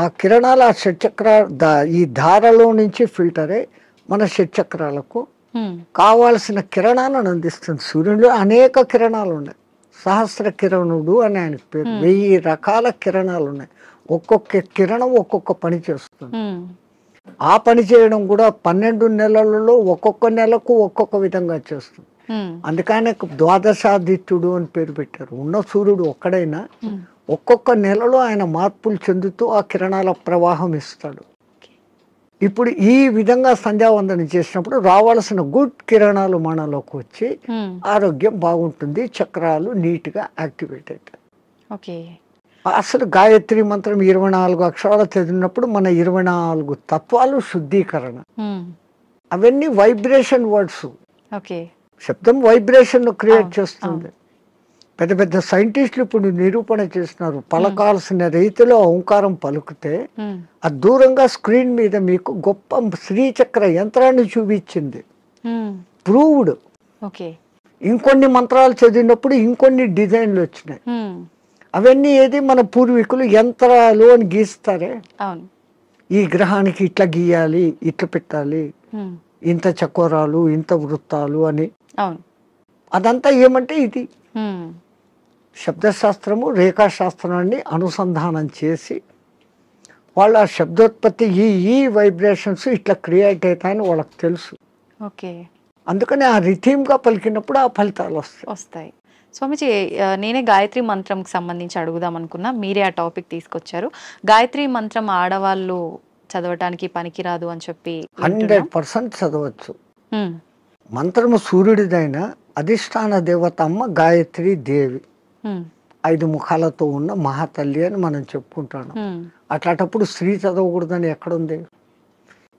ఆ కిరణాలు ఆ ఈ ధారలో నుంచి ఫిల్టర్ అయ్యి మన షట్చక్రాలకు కావాల్సిన కిరణాలను అందిస్తుంది. సూర్యుడిలో అనేక కిరణాలు ఉన్నాయి. సహస్ర కిరణుడు అని ఆయనకు పేరు. 1000 రకాల కిరణాలు ఉన్నాయి. ఒక్కొక్క కిరణం ఒక్కొక్క పని చేస్తుంది. ఆ పని చేయడం కూడా 12 నెలలలో ఒక్కొక్క నెలకు ఒక్కొక్క విధంగా చేస్తుంది. అందుకనే ద్వాదశాదిత్యుడు అని పేరు పెట్టారు. ఉన్న సూర్యుడు ఒక్కడైనా ఒక్కొక్క నెలలో ఆయన మార్పులు చెందుతూ ఆ కిరణాల ప్రవాహం ఇస్తాడు. ఇప్పుడు ఈ విధంగా సంధ్యావందనం చేసినప్పుడు రావాల్సిన గుడ్ కిరణాలు మనలోకి వచ్చి ఆరోగ్యం బాగుంటుంది, చక్రాలు నీట్గా యాక్టివేట్ అవుతాయి. ఓకే. అసలు గాయత్రి మంత్రం 24 అక్షరాలు చదివినప్పుడు మన 24 తత్వాలు శుద్ధీకరణ. అవన్నీ వైబ్రేషన్ వర్డ్స్. ఓకే. శబ్దం వైబ్రేషన్ క్రియేట్ చేస్తుంది. పెద్ద పెద్ద సైంటిస్టులు ఇప్పుడు నిరూపణ చేస్తున్నారు. పలకాల్సిన రీతిలో ఓంకారం పలుకుతే అది దూరంగా స్క్రీన్ మీద మీకు గొప్ప శ్రీచక్ర యంత్రాన్ని చూపించింది. ప్రూవ్డ్. ఓకే. ఇంకొన్ని మంత్రాలు చదివినప్పుడు ఇంకొన్ని డిజైన్లు వచ్చినాయి. అవన్నీ ఏది మన పూర్వీకులు యంత్రాలు అని గీస్తారే, ఈ గ్రహానికి ఇట్లా గీయాలి, ఇట్లా పెట్టాలి, ఇంత చకోరాలు, ఇంత వృత్తాలు అని. అదంతా ఏమంటే ఇది శబ్దశాస్త్రము, రేఖాశాస్త్రాన్ని అనుసంధానం చేసి వాళ్ళ శబ్దోత్పత్తి ఈ వైబ్రేషన్స్ ఇట్లా క్రియేట్ అవుతాయని వాళ్ళకి తెలుసు. ఓకే. అందుకని ఆ రిథీమ్గా పలికినప్పుడు ఆ ఫలితాలు వస్తాయి. స్వామిజీ, నేనే గాయత్రి మంత్రంకి సంబంధించి అడుగుదాం అనుకున్నా, మీరే ఆ టాపిక్ తీసుకొచ్చారు. గాయత్రి మంత్రం ఆడవాళ్ళు చదవటానికి పనికిరాదు అని చెప్పి 100% చదవచ్చు. మంత్రము సూర్యుడిదైన అధిష్టాన దేవత అమ్మ గాయత్రి దేవి, 5 ముఖాలతో ఉన్న మహాతల్లి అని మనం చెప్పుకుంటాను. అట్లాంటప్పుడు స్త్రీ చదవకూడదని ఎక్కడుంది?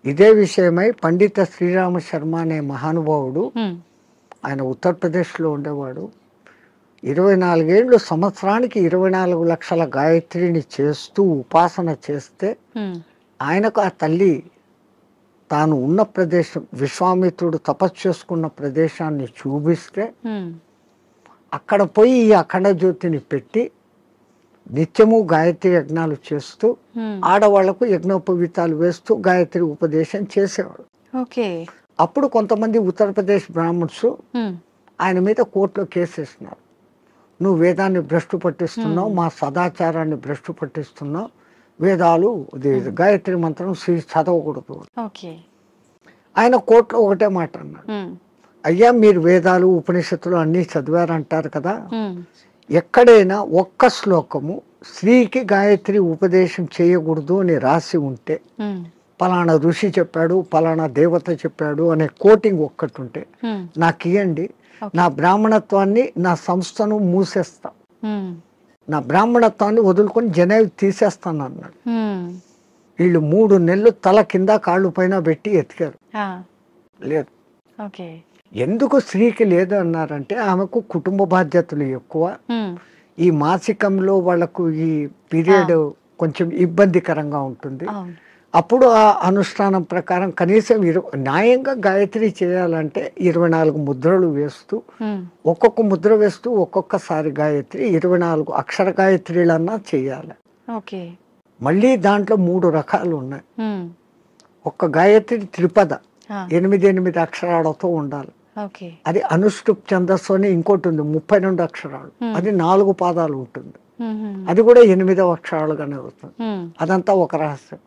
ఇదే విషయమై పండిత శ్రీరామ శర్మ అనే మహానుభావుడు, ఆయన ఉత్తరప్రదేశ్లో ఉండేవాడు, 24 ఏళ్ళు సంవత్సరానికి 24 లక్షల గాయత్రిని చేస్తూ ఉపాసన చేస్తే ఆయనకు ఆ తల్లి తాను ఉన్న ప్రదేశం, విశ్వామిత్రుడు తపస్సు చేసుకున్న ప్రదేశాన్ని చూపిస్తే అక్కడ పోయి ఈ అఖండ జ్యోతిని పెట్టి నిత్యము గాయత్రి యజ్ఞాలు చేస్తూ ఆడవాళ్లకు యజ్ఞోపవీతాలు వేస్తూ గాయత్రి ఉపదేశం చేసేవాడు. అప్పుడు కొంతమంది ఉత్తరప్రదేశ్ బ్రాహ్మణ్స్ ఆయన మీద కోర్టులో కేసేసినారు. నువ్వు వేదాన్ని భ్రష్టు పట్టిస్తున్నావు, మా సదాచారాన్ని భ్రష్టు పట్టిస్తున్నావు, వేదాలు గాయత్రి మంత్రం చదవకూడదు. ఆయన కోర్టులో ఒకటే మాట అన్నాడు, అయ్యా మీరు వేదాలు ఉపనిషత్తులు అన్నీ చదివారంటారు కదా, ఎక్కడైనా ఒక్క శ్లోకము స్త్రీకి గాయత్రి ఉపదేశం చేయకూడదు అని రాసి ఉంటే, పలానా ఋషి చెప్పాడు, పలానా దేవత చెప్పాడు అనే కోటింగ్ ఒక్కటి ఉంటే నాకు ఇవ్వండి, నా బ్రాహ్మణత్వాన్ని, నా సంస్థను మూసేస్తా, నా బ్రాహ్మణత్వాన్ని వదులుకొని జనేవి తీసేస్తాను అన్నాడు. వీళ్ళు 3 నెలలు తల కింద కాళ్ళు పైన పెట్టి ఎతికారు, లేదు. ఎందుకు స్త్రీకి లేదు అన్నారంటే ఆమెకు కుటుంబ బాధ్యతలు ఎక్కువ, ఈ మాసికంలో వాళ్ళకు ఈ పీరియడ్ కొంచెం ఇబ్బందికరంగా ఉంటుంది. అప్పుడు ఆ అనుష్ఠానం ప్రకారం కనీసం న్యాయంగా గాయత్రి చేయాలంటే 24 ముద్రలు వేస్తూ, ఒక్కొక్క ముద్ర వేస్తూ ఒక్కొక్కసారి గాయత్రి 24 అక్షర గాయత్రిలన్నా చేయాలి. మళ్ళీ దాంట్లో 3 రకాలు ఉన్నాయి. ఒక్క గాయత్రి త్రిపద 8 అక్షరాలతో ఉండాలి. అది అనుష్టుప్ ఛందస్సు అని ఇంకోటి ఉంది, 32 అక్షరాలు, అది 4 పాదాలు ఉంటుంది, అది కూడా 8వ అక్షరాలుగానే వస్తుంది. అదంతా ఒక రహస్యం.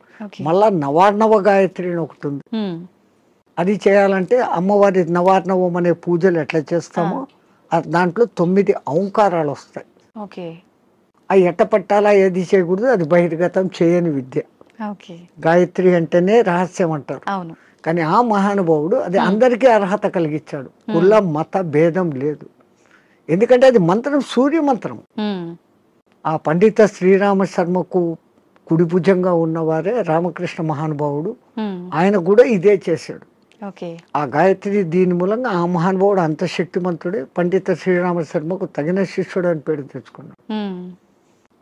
మళ్ళా నవార్ణవ గాయత్రి అని ఒకటి ఉంది, అది చేయాలంటే అమ్మవారి నవార్ణవం అనే పూజలు ఎట్లా చేస్తామో దాంట్లో 9 ఔంకారాలు వస్తాయి. అవి ఎట్ట పట్టాలా, ఏది చేయకూడదు, అది బహిర్గతం చేయని విద్య. గాయత్రి అంటేనే రహస్యం అంటారు. కానీ ఆ మహానుభావుడు అది అందరికీ అర్హత కలిగించాడు. కుల మత భేదం లేదు, ఎందుకంటే అది మంత్రం సూర్య మంత్రం. ఆ పండిత శ్రీరామ శర్మకు కుడి భుజంగా ఉన్నవారే రామకృష్ణ మహానుభావుడు, ఆయన కూడా ఇదే చేశాడు. ఆ గాయత్రి దీని మూలంగా ఆ మహానుభావుడు అంత శక్తిమంతుడే, పండిత శ్రీరామ శర్మకు తగిన శిష్యుడు అని పేరు తెచ్చుకున్నాడు.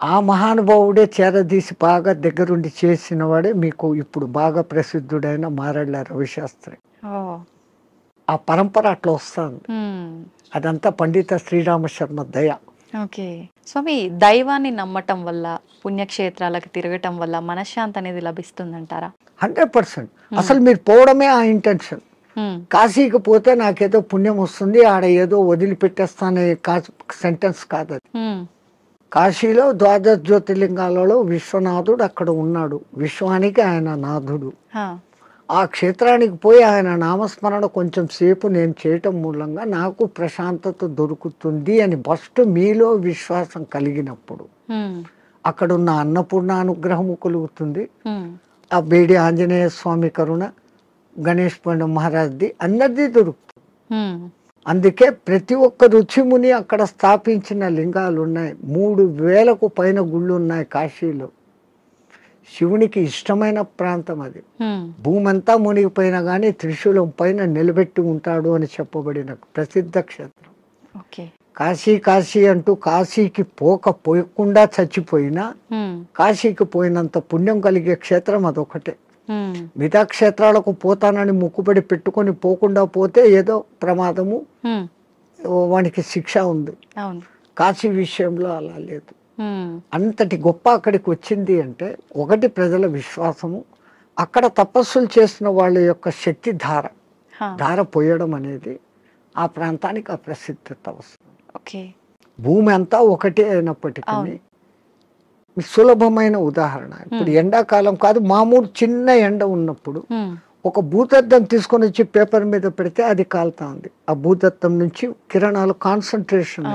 ఆ మహానుభావుడే చేరదీసి బాగా దగ్గరుండి చేసిన వాడే మీకు ఇప్పుడు బాగా ప్రసిద్ధుడైన మారెళ్ళ రవిశాస్త్రి. ఆ పరంపర అట్లా వస్తుంది. అదంతా పండిత శ్రీరామ శర్మ దయ. స్వామి, దైవాన్ని నమ్మటం వల్ల, పుణ్యక్షేత్రాలకు తిరగటం వల్ల మనశ్శాంతి అనేది లభిస్తుందంటారా? 100%. అసలు మీరు పోవడమే ఆ ఇంటెన్షన్. కాశీకి పోతే నాకేదో పుణ్యం వస్తుంది, ఆడ ఏదో వదిలిపెట్టేస్తానే సెంటెన్స్ కాదు అది. కాశీలో 12 జ్యోతిర్లింగాలలో విశ్వనాథుడు అక్కడ ఉన్నాడు, విశ్వానికి ఆయన నాథుడు. ఆ క్షేత్రానికి పోయి ఆయన నామస్మరణ కొంచెం సేపు నేను చేయటం మూలంగా నాకు ప్రశాంతత దొరుకుతుంది అని ఫస్ట్ మీలో విశ్వాసం కలిగినప్పుడు అక్కడున్న అన్నపూర్ణ అనుగ్రహము కలుగుతుంది. ఆ బేడి ఆంజనేయ స్వామి కరుణ, గణేష్ పండ మహారాజ్ది అందరిది దొరుకుతుంది. అందుకే ప్రతి ఒక్క రుచిముని అక్కడ స్థాపించిన లింగాలు ఉన్నాయి. 3000కు పైన గుళ్ళు ఉన్నాయి కాశీలో. శివునికి ఇష్టమైన ప్రాంతం అది. భూమి అంతా మునిగిపోయినా కానీ త్రిశూలం పైన నిలబెట్టి ఉంటాడు అని చెప్పబడిన ప్రసిద్ధ క్షేత్రం కాశీ. కాశీ అంటూ కాశీకి పోకుండా చచ్చిపోయినా కాశీకి పోయినంత పుణ్యం కలిగే క్షేత్రం అదొకటే. మిగతా క్షేత్రాలకు పోతానని ముక్కుబడి పెట్టుకొని పోకుండా పోతే ఏదో ప్రమాదము, వానికి శిక్ష ఉంది. కాశీ విషయంలో అలా లేదు. అంతటి గొప్ప అక్కడికి వచ్చింది అంటే ఒకటి ప్రజల విశ్వాసము, అక్కడ తపస్సులు చేసిన వాళ్ళ యొక్క శక్తి ధార పోయడం అనేది ఆ ప్రాంతానికి ఆ ప్రసిద్ధత వస్తుంది. భూమి అంతా ఒకటే అయినప్పటికీ సులభమైన ఉదాహరణ. ఇప్పుడు ఎండాకాలం కాదు, మామూలు చిన్న ఎండ ఉన్నప్పుడు ఒక భూతద్దం తీసుకొని వచ్చి పేపర్ మీద పెడితే అది కాలుతా ఉంది. ఆ భూతద్దం నుంచి కిరణాలు కాన్సన్ట్రేషన్.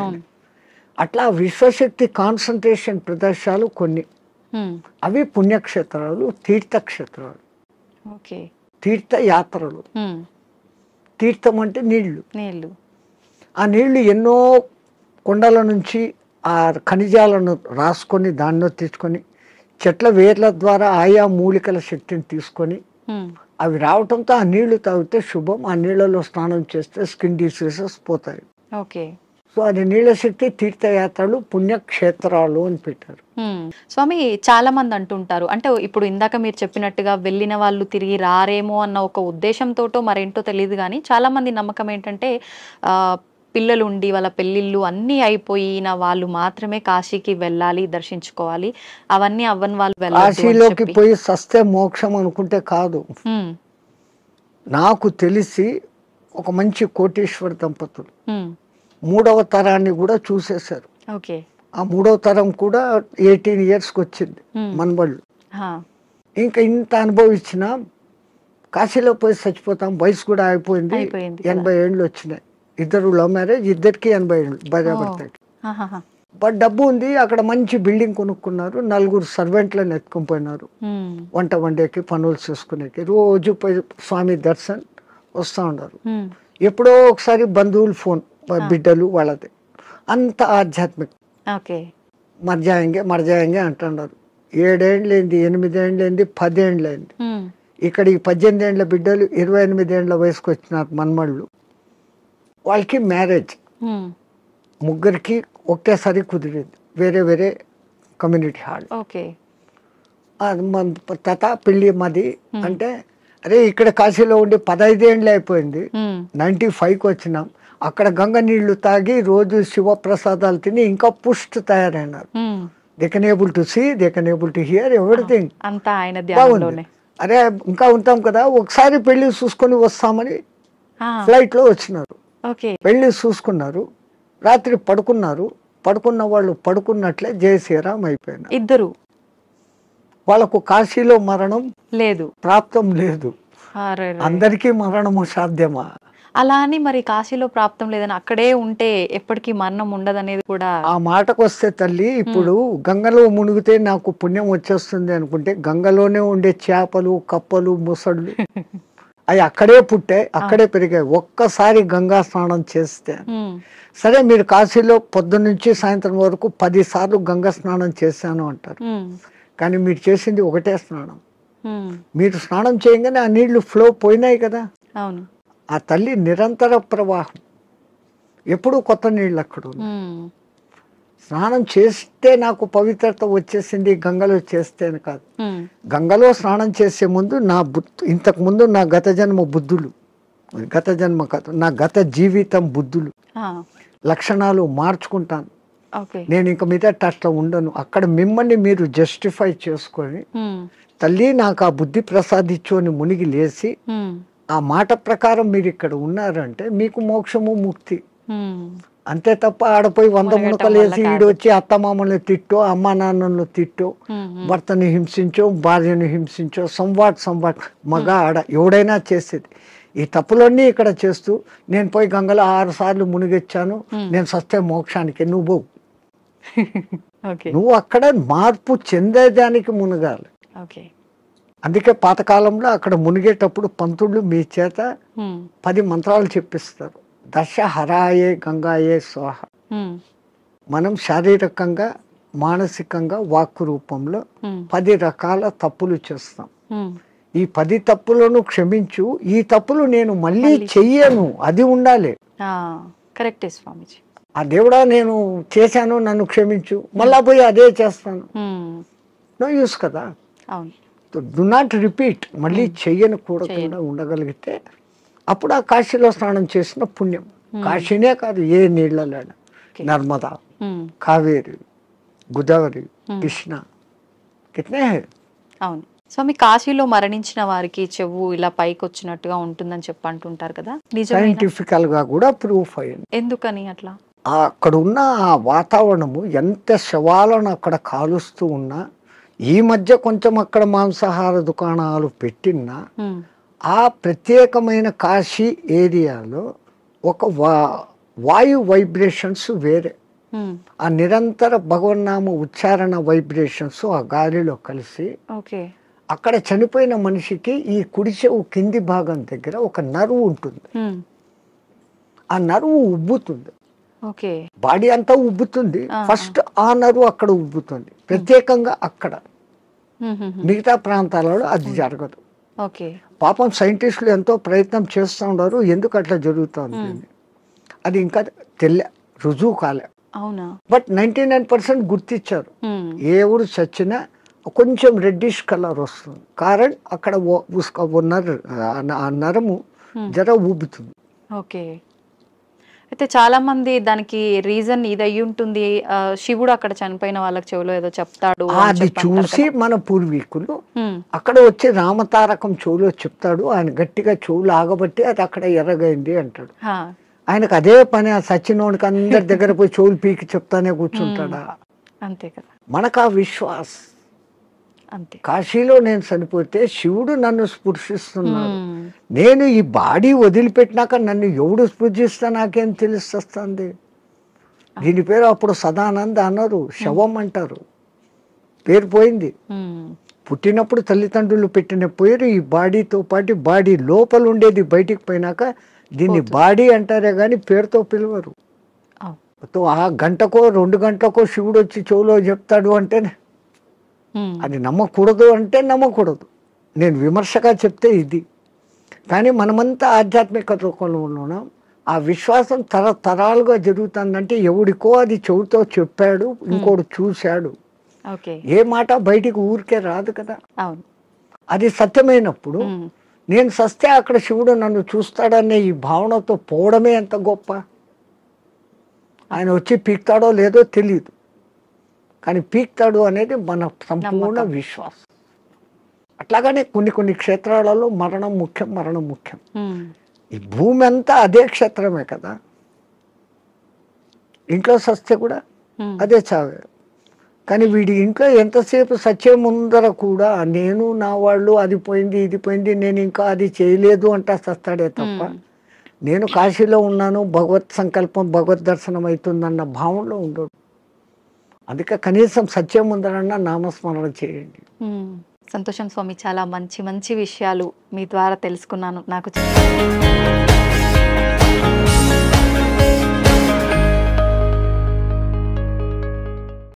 అట్లా విశ్వశక్తి కాన్సన్ట్రేషన్ ప్రదేశాలు కొన్ని, అవి పుణ్యక్షేత్రాలు, తీర్థక్షేత్రాలు, తీర్థయాత్రలు. తీర్థం అంటే నీళ్లు. ఆ నీళ్లు ఎన్నో కొండల నుంచి ఆ ఖనిజాలను రాసుకొని దానిలో తీసుకొని చెట్ల వేర్ల ద్వారా ఆయా మూలికల శక్తిని తీసుకొని అవి రావటంతో ఆ నీళ్లు తాగితే శుభం. ఆ నీళ్లలో స్నానం చేస్తే స్కిన్ డిసీజెస్ పోతాయి. సో అది నీళ్ళ శక్తి, తీర్థయాత్రలు, పుణ్యక్షేత్రాలు అని పెట్టారు. స్వామి, చాలా మంది అంటుంటారు, అంటే ఇప్పుడు ఇందాక మీరు చెప్పినట్టుగా వెళ్ళిన వాళ్ళు తిరిగి రారేమో అన్న ఒక ఉద్దేశంతోటో మరేంటో తెలియదు, కానీ చాలా మంది నమ్మకం ఏంటంటే పిల్లలు ఉండి వాళ్ళ పెళ్ళిళ్ళు అన్నీ అయిపోయిన వాళ్ళు మాత్రమే కాశీకి వెళ్ళాలి, దర్శించుకోవాలి, అవన్నీ అవ్వని వాళ్ళు కాశీలోకి పోయి సస్తే మోక్షం అనుకుంటే కాదు. నాకు తెలిసి ఒక మంచి కోటీశ్వర దంపతులు 3వ తరాన్ని కూడా చూసేశారు. ఆ 3వ తరం కూడా 18 yearsకి వచ్చింది మనబళ్ళు. ఇంకా ఇంత అనుభవించిన కాశీలో పోయి చచ్చిపోతాం, వయసు కూడా అయిపోయింది, 80 ఏళ్ళు వచ్చినాయి. ఇద్దరు లవ్ మ్యారేజ్, ఇద్దరికి 80 ఏళ్ళు భార్యాభర్తకి. బట్ డబ్బు ఉంది, అక్కడ మంచి బిల్డింగ్ కొనుక్కున్నారు, 4 సర్వెంట్లను ఎత్తుకొని పోయినారు, వంట వండేకి, పనులు చేసుకునేకి. రోజు పోయి స్వామి దర్శన్ వస్తూ ఉన్నారు. ఎప్పుడో ఒకసారి బంధువులు ఫోన్, బిడ్డలు వాళ్ళది. అంత ఆధ్యాత్మిక మర్జాయంగే అంటున్నారు. 7 ఏళ్ళైంది, 8 ఏళ్ళైంది, 10 ఏళ్ళైంది. ఇక్కడ ఈ 18 ఏళ్ళ బిడ్డలు 28 ఏళ్ళ వయసుకు వచ్చినారు మన్మళ్ళు. వాళ్ళకి మ్యారేజ్, ముగ్గురికి ఒకేసారి కుదిరింది, వేరే వేరే కమ్యూనిటీ హాల్. తత పెళ్ళి మాది అంటే, అరే ఇక్కడ కాశీలో ఉండి 15 ఏళ్ళు అయిపోయింది, 95కి వచ్చినాం, అక్కడ గంగ నీళ్లు తాగి రోజు శివప్రసాదాలు తిని ఇంకా పుష్టి తయారైనారు. They can able to see, they can able to hear everything. బాగుంది. అరే ఇంకా ఉంటాం కదా, ఒకసారి పెళ్లి చూసుకొని వస్తామని ఫ్లైట్ లో వచ్చినారు. పెళ్లి చూసుకున్నారు, రాత్రి పడుకున్నారు. పడుకున్న వాళ్ళు పడుకున్నట్లే జయ శ్రీరామ్ అయిపోయినారు ఇద్దరు. వాళ్ళకు కాశీలో మరణం లేదు, ప్రాప్తం లేదు. అందరికీ మరణము సాధ్యమా? అలా అని మరి కాశీలో ప్రాప్తం లేదని అక్కడే ఉంటే ఎప్పటికీ మరణం ఉండదనేది కూడా. ఆ మాటకు వస్తే తల్లి, ఇప్పుడు గంగలో మునిగితే నాకు పుణ్యం వచ్చేస్తుంది అనుకుంటే, గంగలోనే ఉండే చేపలు, కప్పలు, ముసళ్ళు అవి అక్కడే పుట్టాయి, అక్కడే పెరిగాయి. ఒక్కసారి గంగా స్నానం చేస్తే, సరే మీరు కాశీలో పొద్దున్న నుంచి సాయంత్రం వరకు 10 సార్లు గంగా స్నానం చేశాను అంటారు, కానీ మీరు చేసింది ఒకటే స్నానం. మీరు స్నానం చేయగానే ఆ నీళ్లు ఫ్లో పోయినాయి కదా. అవును. ఆ తల్లి నిరంతర ప్రవాహం, ఎప్పుడూ కొత్త నీళ్ళు అక్కడ. స్నానం చేస్తే నాకు పవిత్రత వచ్చేసింది గంగలో చేస్తే అని కాదు. గంగలో స్నానం చేసే ముందు ఇంతకు ముందు నా గత జన్మ బుద్ధులు, గత జన్మ కాదు, నా గత జీవితం బుద్ధులు, లక్షణాలు మార్చుకుంటాను. నేను ఇంక మీద అట్లా ఉండను. అక్కడ మిమ్మల్ని మీరు జస్టిఫై చేసుకొని, తల్లి నాకు ఆ బుద్ధి ప్రసాదించు అని మునిగి లేచి, ఆ మాట ప్రకారం మీరు ఇక్కడ ఉన్నారంటే మీకు మోక్షము, ముక్తి. అంతే తప్ప ఆడపోయి 100 మునకలు వేసి ఈడొచ్చి అత్తమామల్ని తిట్టో, అమ్మా నాన్నను తిట్టో, భర్తని హింసించో, భార్యను హింసించో, సంవాట్ మగ ఆడ ఎవడైనా చేసేది. ఈ తప్పులన్నీ ఇక్కడ చేస్తూ, నేను పోయి గంగలో 6 సార్లు మునిగొచ్చాను, నేను సస్తే మోక్షానికి, నువ్వు అక్కడ మార్పు చెందేదానికి మునగాలి. అందుకే పాతకాలంలో అక్కడ మునిగేటప్పుడు పంతుళ్ళు మీ చేత 10 మంత్రాలు చెప్పిస్తారు. దశ హరాయే గంగాయే స్వాహ. మనం శారీరకంగా మానసికంగా వాక్కు రూపంలో 10 రకాల తప్పులు చేస్తాం. ఈ 10 తప్పులను క్షమించు, ఈ తప్పులు నేను మళ్ళీ చెయ్యను, అది ఉండాలి. కరెక్టే స్వామీజీ. ఆ దేవుడా నేను చేశాను నన్ను క్షమించు, మళ్ళా పోయి అదే చేస్తాను, నో యూస్ కదా. అవును. డు నాట్ రిపీట్, మళ్ళీ చెయ్యను కూడా ఉండగలిగితే అప్పుడు ఆ కాశీలో స్నానం చేసిన పుణ్యం. కాశీనే కాదు, ఏ నీళ్ళ, నర్మదా, కావేరి, గోదావరి, కృష్ణ, కితనే. అవును స్వామి, కాశీలో మరణించిన వారికి చెవు ఇలా పైకి వచ్చినట్టుగా ఉంటుందని చెప్పి అంటుంటారు కదా, సైంటిఫికల్ గా కూడా ప్రూఫ్ అయ్యింది. ఎందుకని అట్లా? అక్కడ ఉన్న ఆ వాతావరణము, ఎంత శవాలను అక్కడ కాలుస్తూ ఉన్నా, ఈ మధ్య కొంచెం అక్కడ మాంసాహార దుకాణాలు పెట్టినా, ఆ ప్రత్యేకమైన కాశీ ఏరియాలో ఒక వాయు వైబ్రేషన్స్ వేరే, ఆ నిరంతర భగవన్నామ ఉచ్చారణ వైబ్రేషన్స్ ఆ గాలిలో కలిసి అక్కడ చనిపోయిన మనిషికి ఈ కుడి చెవు కింది భాగం దగ్గర ఒక నరువు ఉంటుంది. ఆ నరువు ఉబ్బుతుంది, బాడీ అంతా ఉబ్బుతుంది, ఫస్ట్ ఆ నరువు అక్కడ ఉబ్బుతుంది ప్రత్యేకంగా అక్కడ. మిగతా ప్రాంతాలలో అది జరగదు. పాపం సైంటిస్టులు ఎంతో ప్రయత్నం చేస్తూ ఉన్నారు, ఎందుకు అట్లా జరుగుతుంది అది ఇంకా రుజువు కాలే. బట్ 99% గుర్తించారు. ఏ ఊరు చచ్చినా కొంచెం రెడ్డిష్ కలర్ వస్తుంది, కారణం అక్కడ ఆ నరము జర ఊబుతుంది. అయితే చాలా మంది దానికి రీజన్ ఇది అయ్యి ఉంటుంది, శివుడు అక్కడ చనిపోయిన వాళ్ళకి చెవులో ఏదో చెప్తాడు, అది చూసి మన పూర్వీకులు అక్కడ వచ్చి రామతారకం చెవులో చెప్తాడు, ఆయన గట్టిగా చెవులు ఆగబట్టి అది అక్కడ ఎర్రగైంది అంటాడు. ఆయనకు అదే పని, ఆ సచ్చినోడికి అందరి దగ్గర పోయి చెవులు పీకి చెప్తానే కూర్చుంటాడా? అంతే కదా. మనకు ఆ విశ్వాస్ అంతే. కాశీలో నేను చనిపోతే శివుడు నన్ను స్పృశిస్తున్నాడు, నేను ఈ బాడీ వదిలిపెట్టినాక నన్ను ఎవడు స్పృశిస్తా నాకేం తెలుస్తుంది. దీని పేరు అప్పుడు సదానంద అన్నారు, శవం అంటారు, పేరు పోయింది. పుట్టినప్పుడు తల్లిదండ్రులు పెట్టిన పేరు ఈ బాడీతో పాటు బాడీ లోపల ఉండేది బయటికి పోయినాక దీన్ని బాడీ అంటారే కానీ పేరుతో పిలవరు. ఆ గంటకో 2 గంటలకో శివుడు వచ్చి చెవులో చెప్తాడు అంటే అది నమ్మకూడదు అంటే నమ్మకూడదు. నేను విమర్శగా చెప్తే ఇది. కానీ మనమంతా ఆధ్యాత్మిక లోకంలో ఉన్నాం, ఆ విశ్వాసం తరతరాలుగా జరుగుతుందంటే ఎవడికో అది చెవుతో చెప్పాడు, ఇంకోడు చూశాడు. ఏ మాట బయటికి ఊరికే రాదు కదా. అది సత్యమైనప్పుడు నేను సస్తే అక్కడ శివుడు నన్ను చూస్తాడనే ఈ భావనతో పోవడమే ఎంత గొప్ప. ఆయన వచ్చి పీక్తాడో లేదో తెలియదు, కానీ పీక్తాడు అనేది మన సంపూర్ణ విశ్వాసం. అట్లాగనే కొన్ని క్షేత్రాలలో మరణం ముఖ్యం. ఈ భూమి అంతా అదే క్షేత్రమే కదా, ఇంట్లో సస్తే కూడా అదే చావే. కానీ వీడి ఇంట్లో ఎంతసేపు సత్యం ముందర కూడా నేను నా వాళ్ళు అది పోయింది ఇది పోయింది నేను ఇంకా అది చేయలేదు అంటా సస్తాడే తప్ప, నేను కాశీలో ఉన్నాను, భగవత్ సంకల్పం భగవద్ దర్శనం అవుతుందన్న భావనలో ఉండడు. అందుకే కనీసం సత్యం ముందరన్నా నామస్మరణ చేయండి. సంతోషం స్వామి, చాలా మంచి విషయాలు మీ ద్వారా తెలుసుకున్నాను. నాకు